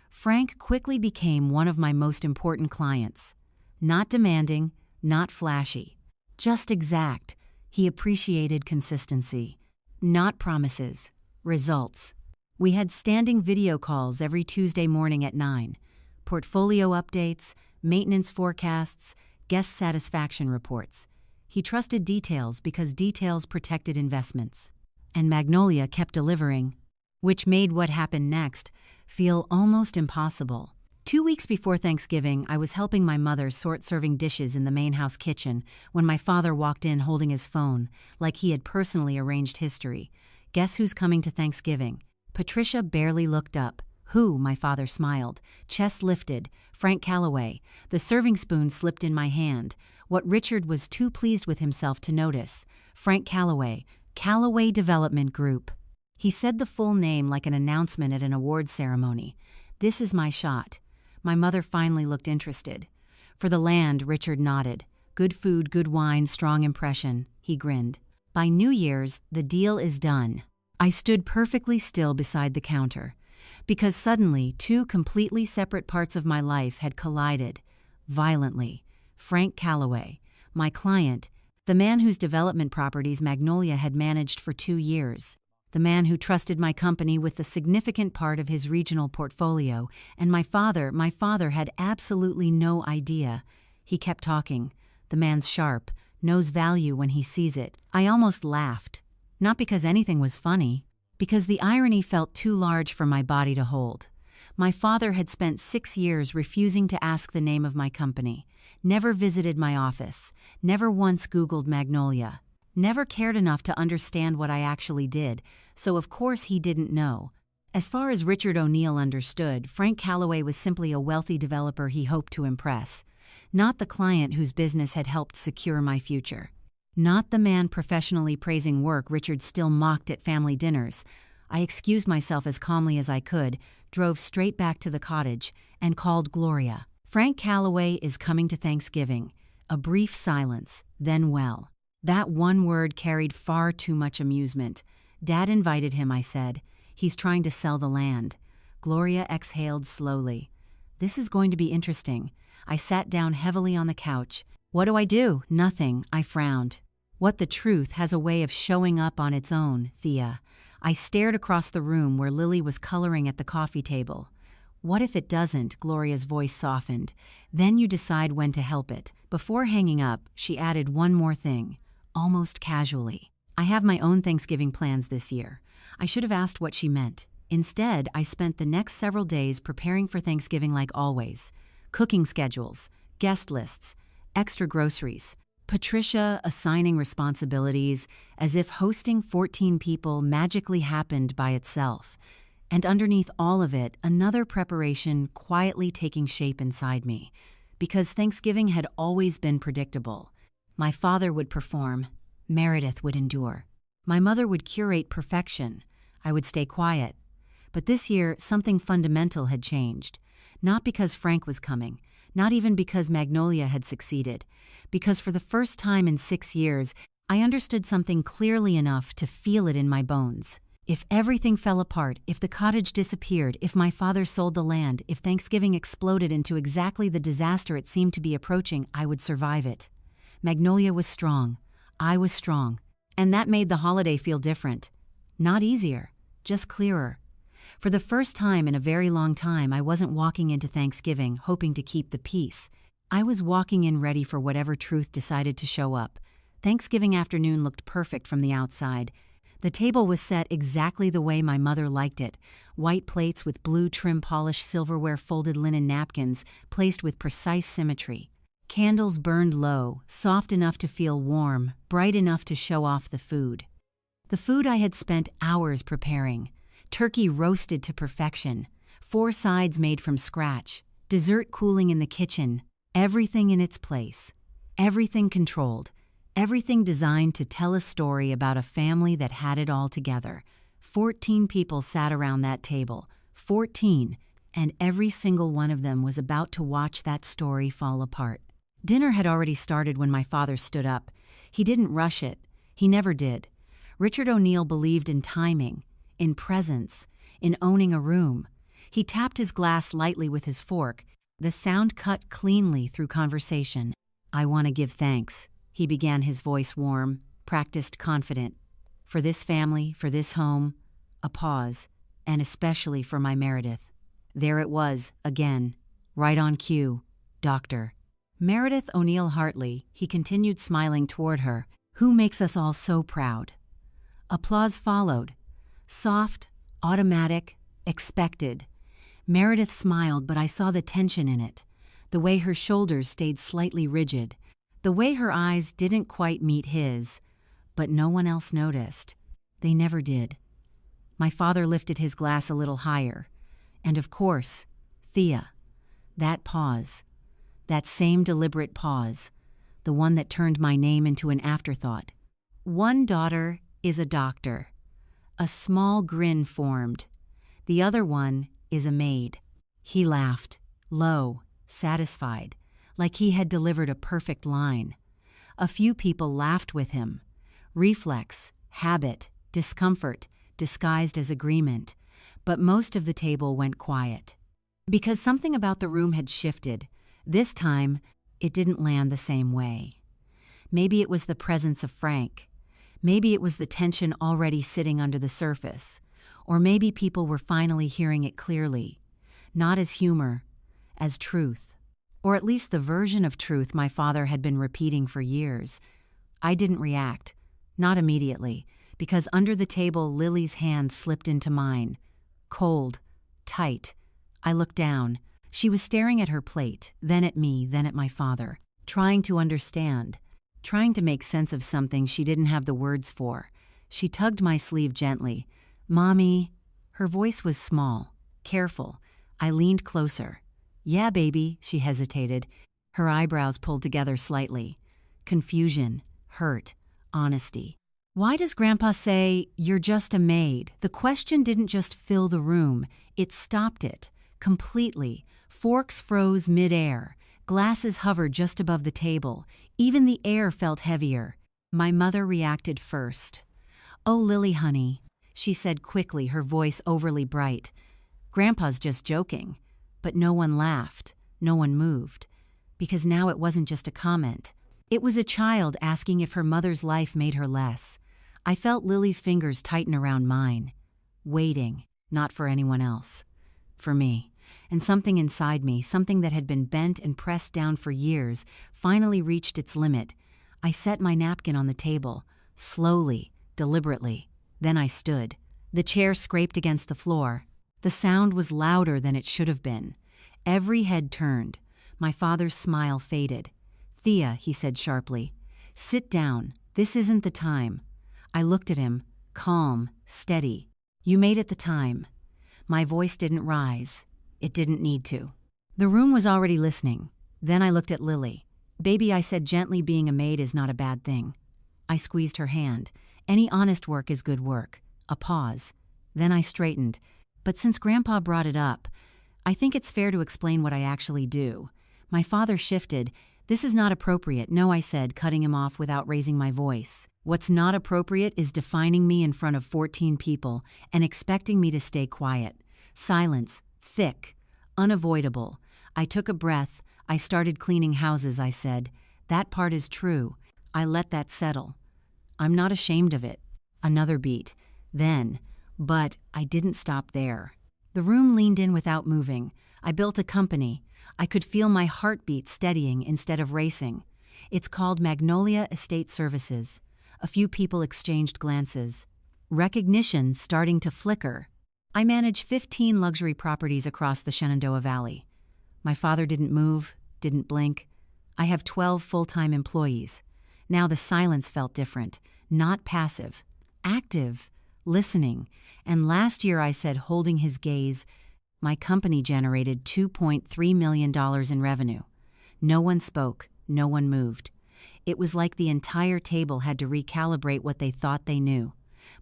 Frank quickly became one of my most important clients. Not demanding, not flashy, just exact. He appreciated consistency. Not promises, results. We had standing video calls every Tuesday morning at 9. Portfolio updates, maintenance forecasts, guest satisfaction reports. He trusted details because details protected investments. And Magnolia kept delivering, which made what happened next feel almost impossible. 2 weeks before Thanksgiving, I was helping my mother sort serving dishes in the main house kitchen when my father walked in holding his phone, like he had personally arranged history. "Guess who's coming to Thanksgiving?" Patricia barely looked up. "Who?" My father smiled. Chest lifted. "Frank Calloway." The serving spoon slipped in my hand. What Richard was too pleased with himself to notice. "Frank Calloway, Calloway Development Group." He said the full name like an announcement at an awards ceremony. "This is my shot." My mother finally looked interested. "For the land," Richard nodded. "Good food, good wine, strong impression." He grinned. "By New Year's, the deal is done." I stood perfectly still beside the counter, because suddenly 2 completely separate parts of my life had collided, violently. Frank Calloway, my client, the man whose development properties Magnolia had managed for 2 years, the man who trusted my company with the significant part of his regional portfolio, and my father had absolutely no idea. He kept talking. The man's sharp, knows value when he sees it. I almost laughed. Not because anything was funny, because the irony felt too large for my body to hold. My father had spent 6 years refusing to ask the name of my company, never visited my office, never once Googled Magnolia, never cared enough to understand what I actually did, so of course he didn't know. As far as Richard O'Neill understood, Frank Calloway was simply a wealthy developer he hoped to impress, not the client whose business had helped secure my future. Not the man professionally praising work Richard still mocked at family dinners. I excused myself as calmly as I could, drove straight back to the cottage, and called Gloria. "Frank Calloway is coming to Thanksgiving." A brief silence, then well. That one word carried far too much amusement. "Dad invited him," I said. "He's trying to sell the land." Gloria exhaled slowly. "This is going to be interesting." I sat down heavily on the couch. "What do I do?" "Nothing," I frowned. "What the truth has a way of showing up on its own, Thea." I stared across the room where Lily was coloring at the coffee table. "What if it doesn't?" Gloria's voice softened. "Then you decide when to help it." Before hanging up, she added one more thing, almost casually. "I have my own Thanksgiving plans this year." I should have asked what she meant. Instead, I spent the next several days preparing for Thanksgiving like always. Cooking schedules, guest lists, extra groceries. Patricia assigning responsibilities as if hosting 14 people magically happened by itself. And underneath all of it, another preparation quietly taking shape inside me. Because Thanksgiving had always been predictable. My father would perform. Meredith would endure. My mother would curate perfection. I would stay quiet. But this year, something fundamental had changed. Not because Frank was coming, not even because Magnolia had succeeded, because for the first time in 6 years, I understood something clearly enough to feel it in my bones. If everything fell apart, if the cottage disappeared, if my father sold the land, if Thanksgiving exploded into exactly the disaster it seemed to be approaching, I would survive it. Magnolia was strong. I was strong. And that made the holiday feel different. Not easier, just clearer. For the first time in a very long time, I wasn't walking into Thanksgiving hoping to keep the peace. I was walking in ready for whatever truth decided to show up. Thanksgiving afternoon looked perfect from the outside. The table was set exactly the way my mother liked it. White plates with blue trim polished silverware, folded linen napkins placed with precise symmetry. Candles burned low, soft enough to feel warm, bright enough to show off the food. The food I had spent hours preparing. Turkey roasted to perfection, 4 sides made from scratch, dessert cooling in the kitchen, everything in its place, everything controlled, everything designed to tell a story about a family that had it all together. 14 people sat around that table, 14, and every single one of them was about to watch that story fall apart. Dinner had already started when my father stood up. He didn't rush it. He never did. Richard O'Neill believed in timing, in presence, in owning a room. He tapped his glass lightly with his fork. The sound cut cleanly through conversation. "I want to give thanks," he began, his voice warm, practiced, confident. "For this family, for this home." A pause. "And especially for my Meredith." There it was, again. Right on cue. "Doctor Meredith O'Neill Hartley," he continued, smiling toward her, "who makes us all so proud." Applause followed. Soft, automatic, expected. Meredith smiled, but I saw the tension in it. The way her shoulders stayed slightly rigid. The way her eyes didn't quite meet his. But no one else noticed. They never did. My father lifted his glass a little higher. And of course, Thea. That pause. That same deliberate pause. The one that turned my name into an afterthought. One daughter is a doctor. A small grin formed. The other one is a maid. He laughed, low, satisfied, like he had delivered a perfect line. A few people laughed with him. Reflex, habit, discomfort, disguised as agreement. But most of the table went quiet. Because something about the room had shifted. This time, it didn't land the same way. Maybe it was the presence of Frank. Maybe it was the tension already sitting under the surface. Or maybe people were finally hearing it clearly. Not as humor, as truth. Or at least the version of truth my father had been repeating for years. I didn't react. Not immediately. Because under the table, Lily's hand slipped into mine. Cold. Tight. I looked down. She was staring at her plate, then at me, then at my father. Trying to understand. Trying to make sense of something she didn't have the words for. She tugged my sleeve gently. "Mommy." Her voice was small, careful. I leaned closer. "Yeah, baby," she hesitated. Her eyebrows pulled together slightly. Confusion, hurt, honesty. "Why does Grandpa say, 'You're just a maid'?" The question didn't just fill the room, it stopped it. Completely. Forks froze mid-air. Glasses hovered just above the table. Even the air felt heavier. My mother reacted first. "Oh, Lily, honey," she said quickly, her voice overly bright. "Grandpa's just joking." But no one laughed. No one moved. Because now it wasn't just a comment. It was a child asking if her mother's life made her less. I felt Lily's fingers tighten around mine. Waiting, not for anyone else. For me. And something inside me, something that had been bent and pressed down for years, finally reached its limit. I set my napkin on the table, slowly, deliberately. Then I stood. The chair scraped against the floor. The sound was louder than it should have been. Every head turned. My father's smile faded. "Thea," he said sharply, "sit down. This isn't the time." I looked at him, calm, steady. "You made it the time." My voice didn't rise. It didn't need to. The room was already listening. Then I looked at Lily. "Baby," I said gently, "being a maid is not a bad thing." I squeezed her hand. "Any honest work is good work." A pause. Then I straightened. "But since Grandpa brought it up, I think it's fair to explain what I actually do." My father shifted. "This is not appropriate." "No," I said, cutting him off without raising my voice. "What's not appropriate is defining me in front of 14 people and expecting me to stay quiet." Silence. Thick. Unavoidable. I took a breath. "I started cleaning houses," I said. "That part is true. I let that settle. I'm not ashamed of it." Another beat. Then, but I didn't stop there. The room leaned in without moving. "I built a company. I could feel my heartbeat steadying instead of racing. It's called Magnolia Estate Services." A few people exchanged glances. Recognition starting to flicker. "I manage 15 luxury properties across the Shenandoah Valley." My father didn't move, didn't blink. "I have 12 full-time employees." Now the silence felt different. Not passive. Active. Listening. "And last year," I said, holding his gaze, "my company generated $2.3 million in revenue." No one spoke. No one moved. It was like the entire table had to recalibrate what they thought they knew.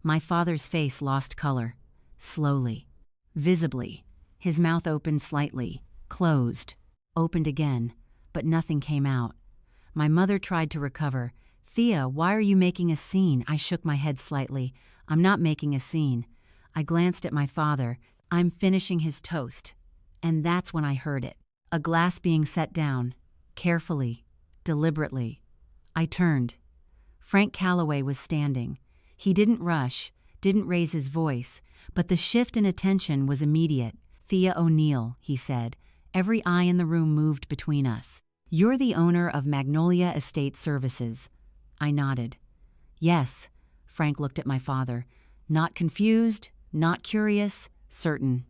My father's face lost color. Slowly. Visibly. His mouth opened slightly. Closed. Opened again. But nothing came out. My mother tried to recover. "Thea, why are you making a scene?" I shook my head slightly. "I'm not making a scene." I glanced at my father. "I'm finishing his toast." And that's when I heard it. A glass being set down. Carefully. Deliberately. I turned. Frank Calloway was standing. He didn't rush, didn't raise his voice, but the shift in attention was immediate. "Thea O'Neill," he said. Every eye in the room moved between us. "You're the owner of Magnolia Estate Services." I nodded. "Yes." Frank looked at my father. Not confused, not curious, certain.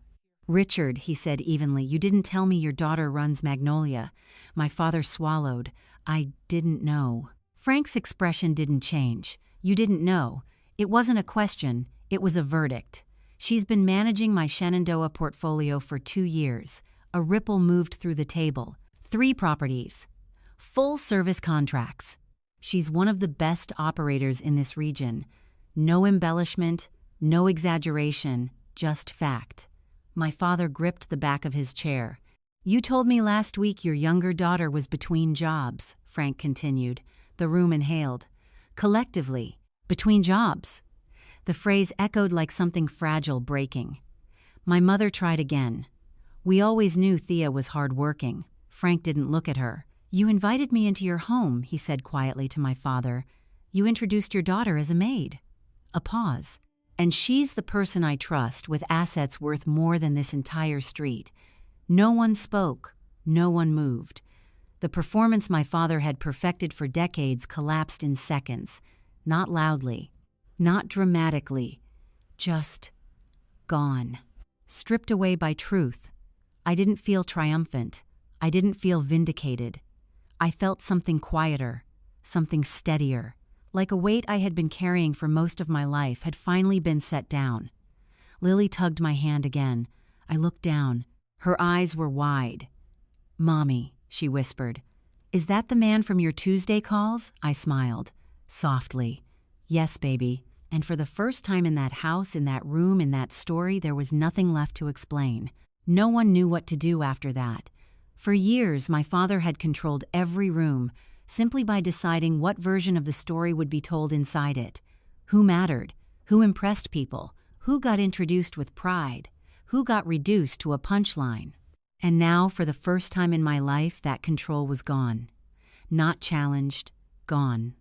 "Richard," he said evenly, "you didn't tell me your daughter runs Magnolia." My father swallowed. "I didn't know." Frank's expression didn't change. "You didn't know." It wasn't a question, it was a verdict. "She's been managing my Shenandoah portfolio for 2 years. A ripple moved through the table. 3 properties. Full-service contracts. She's one of the best operators in this region. No embellishment, no exaggeration, just fact." My father gripped the back of his chair. "You told me last week your younger daughter was between jobs," Frank continued. The room inhaled. Collectively, between jobs. The phrase echoed like something fragile breaking. My mother tried again. "We always knew Thea was hard-working." Frank didn't look at her. "You invited me into your home," he said quietly to my father. "You introduced your daughter as a maid." A pause. "And she's the person I trust, with assets worth more than this entire street." No one spoke. No one moved. The performance my father had perfected for decades collapsed in seconds. Not loudly. Not dramatically. Just gone. Stripped away by truth. I didn't feel triumphant. I didn't feel vindicated. I felt something quieter, something steadier, like a weight I had been carrying for most of my life had finally been set down. Lily tugged my hand again. I looked down. Her eyes were wide. "Mommy," she whispered. "Is that the man from your Tuesday calls?" I smiled. Softly. "Yes, baby." And for the first time in that house, in that room, in that story, there was nothing left to explain. No one knew what to do after that. For years, my father had controlled every room, simply by deciding what version of the story would be told inside it. Who mattered? Who impressed people? Who got introduced with pride? Who got reduced to a punchline? And now, for the first time in my life, that control was gone. Not challenged, gone.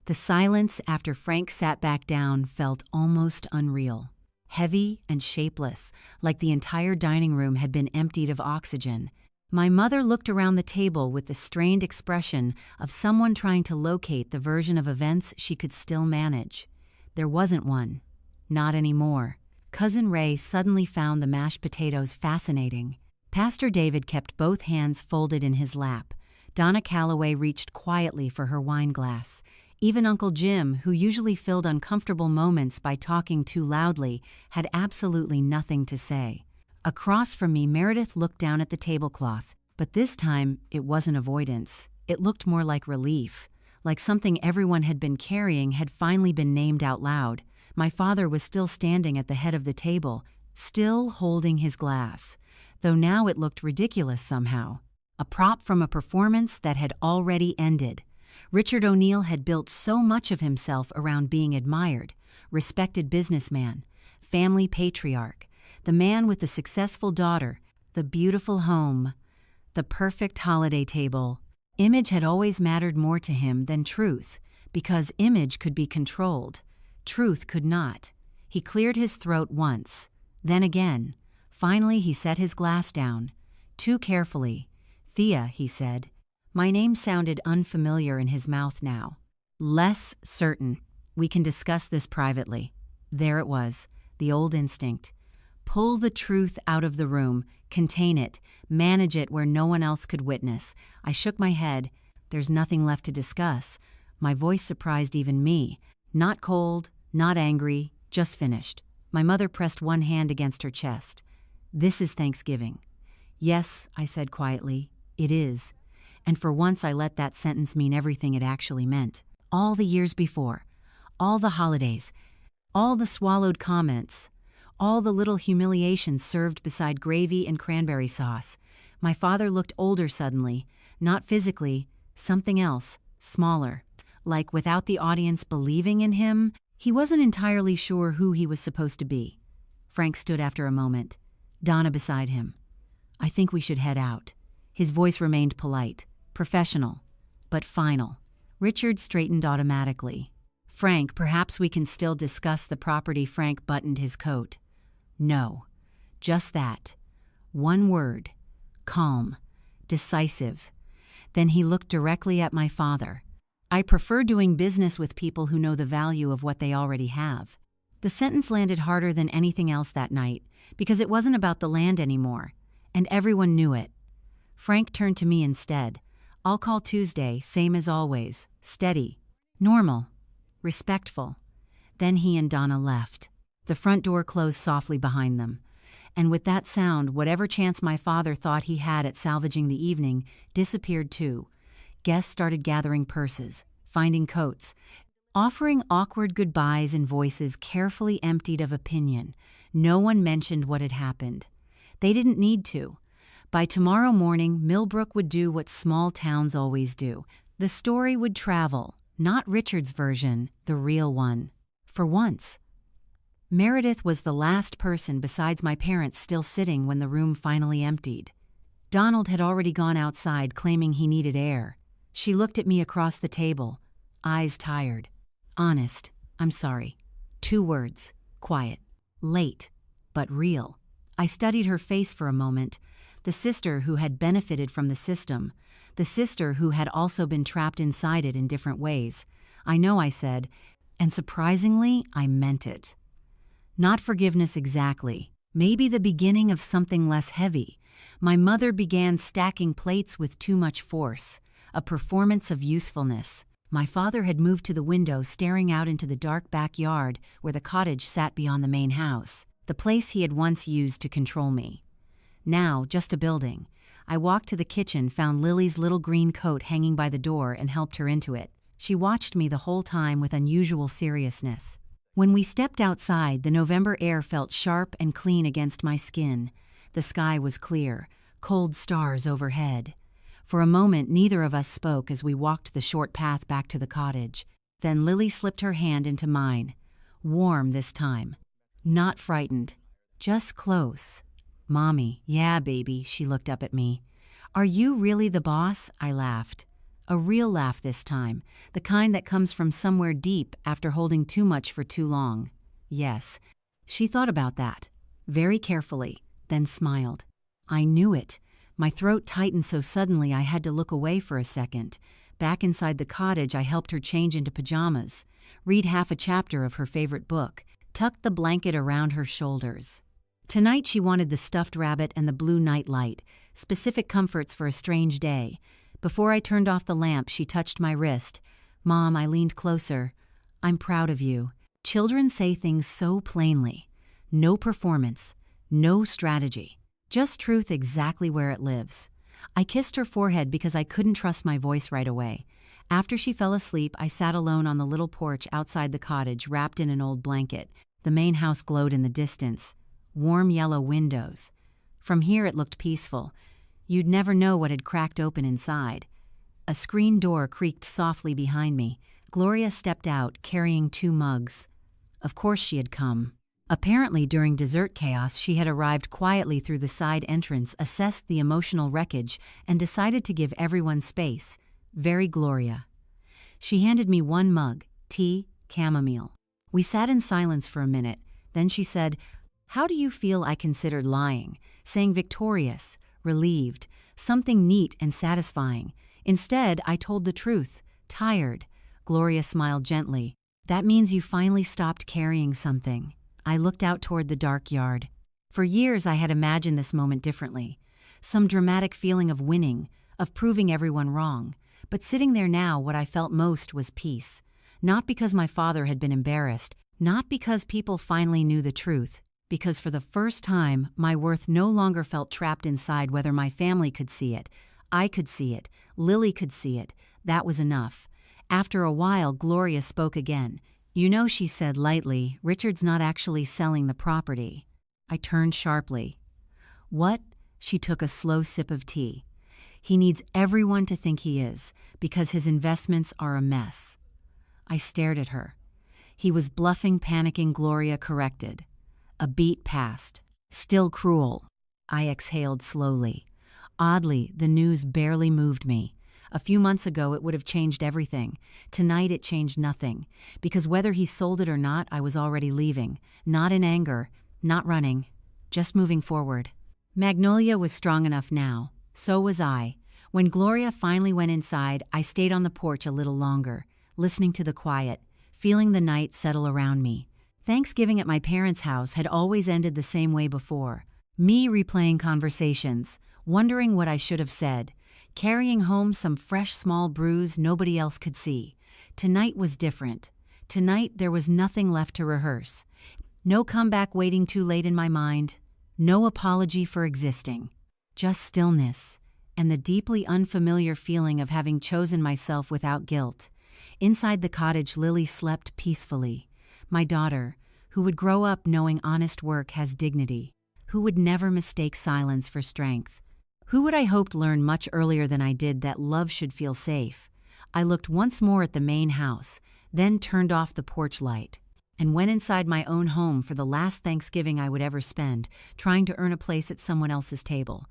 The silence after Frank sat back down felt almost unreal. Heavy and shapeless, like the entire dining room had been emptied of oxygen. My mother looked around the table with the strained expression of someone trying to locate the version of events she could still manage. There wasn't one. Not anymore. Cousin Ray suddenly found the mashed potatoes fascinating. Pastor David kept both hands folded in his lap. Donna Calloway reached quietly for her wine glass. Even Uncle Jim, who usually filled uncomfortable moments by talking too loudly, had absolutely nothing to say. Across from me, Meredith looked down at the tablecloth, but this time it wasn't avoidance. It looked more like relief, like something everyone had been carrying had finally been named out loud. My father was still standing at the head of the table, still holding his glass, though now it looked ridiculous somehow. A prop from a performance that had already ended. Richard O'Neill had built so much of himself around being admired, respected businessman, family patriarch, the man with the successful daughter, the beautiful home, the perfect holiday table. Image had always mattered more to him than truth, because image could be controlled. Truth could not. He cleared his throat once, then again. Finally, he set his glass down. Too carefully. "Thea," he said. My name sounded unfamiliar in his mouth now. Less certain. "We can discuss this privately." There it was, the old instinct. Pull the truth out of the room, contain it, manage it where no one else could witness. I shook my head. There's nothing left to discuss. My voice surprised even me. Not cold, not angry, just finished. My mother pressed one hand against her chest. "This is Thanksgiving." "Yes," I said quietly, "it is." And for once I let that sentence mean everything it actually meant. All the years before, all the holidays, all the swallowed comments, all the little humiliations served beside gravy and cranberry sauce. My father looked older suddenly, not physically, something else, smaller. Like without the audience believing in him, he wasn't entirely sure who he was supposed to be. Frank stood after a moment, Donna beside him. "I think we should head out." His voice remained polite, professional, but final. Richard straightened automatically. "Frank, perhaps we can still discuss the property." Frank buttoned his coat. "No, just that. One word. Calm. Decisive." Then he looked directly at my father. "I prefer doing business with people who know the value of what they already have." The sentence landed harder than anything else that night, because it wasn't about the land anymore, and everyone knew it. Frank turned to me instead. "I'll call Tuesday, same as always. Steady. Normal. Respectful." Then he and Donna left. The front door closed softly behind them. And with that sound, whatever chance my father thought he had at salvaging the evening disappeared too. Guests started gathering purses, finding coats, offering awkward goodbyes in voices carefully emptied of opinion. No one mentioned what had happened. They didn't need to. By tomorrow morning, Millbrook would do what small towns always do. The story would travel, not Richard's version, the real one. For once. Meredith was the last person besides my parents still sitting when the room finally emptied. Donald had already gone outside claiming he needed air. She looked at me across the table, eyes tired. "Honest, I'm sorry." 2 words, quiet, late, but real. I studied her face for a moment, the sister who had benefited from the system, the sister who had also been trapped inside it in different ways. "I know," I said, and surprisingly, I meant it. Not forgiveness exactly, maybe the beginning of something less heavy. My mother began stacking plates with too much force, a performance of usefulness. My father had moved to the window staring out into the dark backyard where the cottage sat beyond the main house, the place he had once used to control me. Now, just a building. I walked to the kitchen, found Lily's little green coat hanging by the door, and helped her into it. She watched me the whole time with unusual seriousness. When we stepped outside, the November air felt sharp and clean against my skin. The sky was clear, cold stars overhead. For a moment, neither of us spoke as we walked the short path back to the cottage. Then Lily slipped her hand into mine. Warm this time. Not frightened. Just close. "Mommy." "Yeah, baby." She looked up at me. "Are you really the boss?" I laughed. A real laugh this time, the kind that comes from somewhere deep after holding too much for too long. "Yes." She thought about that, very carefully, then smiled. I knew it. My throat tightened so suddenly I had to look away for a second. Back inside the cottage, I helped her change into pajamas, read half a chapter of her favorite book, tuck the blanket around her shoulders. Tonight she wanted the stuffed rabbit and the blue night light, specific comforts for a strange day. Before I turned off the lamp, she touched my wrist. "Mom," I leaned closer. "I'm proud of you." Children say things so plainly. No performance, no strategy, just truth exactly where it lives. I kissed her forehead because I couldn't trust my voice right away. After she fell asleep, I sat alone on the little porch outside the cottage, wrapped in an old blanket. The main house glowed in the distance. Warm yellow windows. From here it looked peaceful. You'd never know what had cracked open inside. A screen door creaked softly behind me. Gloria stepped out, carrying 2 mugs. Of course she had come. Apparently, during dessert chaos, she had arrived quietly through the side entrance, assessed the emotional wreckage, and decided to give everyone space. Very Gloria. She handed me 1 mug, tea, chamomile. We sat in silence for a minute. Then she said, "How do you feel?" I considered lying, saying victorious, relieved, something neat and satisfying. Instead, I told the truth, tired. Gloria smiled gently. "That means you finally stopped carrying something." I looked out toward the dark yard. For years I had imagined this moment differently. Some dramatic feeling of winning, of proving everyone wrong. But sitting there now, what I felt most was peace. Not because my father had been embarrassed, not because people finally knew the truth, because for the first time, my worth no longer felt trapped inside whether my family could see it. I could see it. Lily could see it. That was enough. After a while, Gloria spoke again. "You know," she said lightly, "Richard's not actually selling the property." I turned sharply. "What?" She took a slow sip of tea. "He needs everyone to think he is, because his investments are a mess." I stared at her. "He was bluffing, panicking," Gloria corrected. A beat passed. "Still cruel." I exhaled slowly. Oddly, the news barely moved me. A few months ago, it would have changed everything. Tonight, it changed nothing. Because whether he sold it or not, I was already leaving. Not in anger, not running, just moving forward. Magnolia was strong enough now. So was I. When Gloria finally went inside, I stayed on the porch a little longer, listening to the quiet, feeling the night settle around me. Thanksgiving at my parents' house had always ended the same way before. Me replaying conversations, wondering what I should have said, carrying home some fresh small bruise nobody else could see. Tonight was different. Tonight there was nothing left to rehearse. No comeback waiting too late in my mind. No apology for existing. Just stillness, and the deeply unfamiliar feeling of having chosen myself without guilt. Inside the cottage, Lily slept peacefully. My daughter, who would grow up knowing honest work has dignity, who would never mistake silence for strength. Who would I hoped learn much earlier than I did that love should feel safe. I looked once more at the main house, then turned off the porch light, and went inside my own home for the last Thanksgiving I would ever spend, trying to earn a place at someone else's table.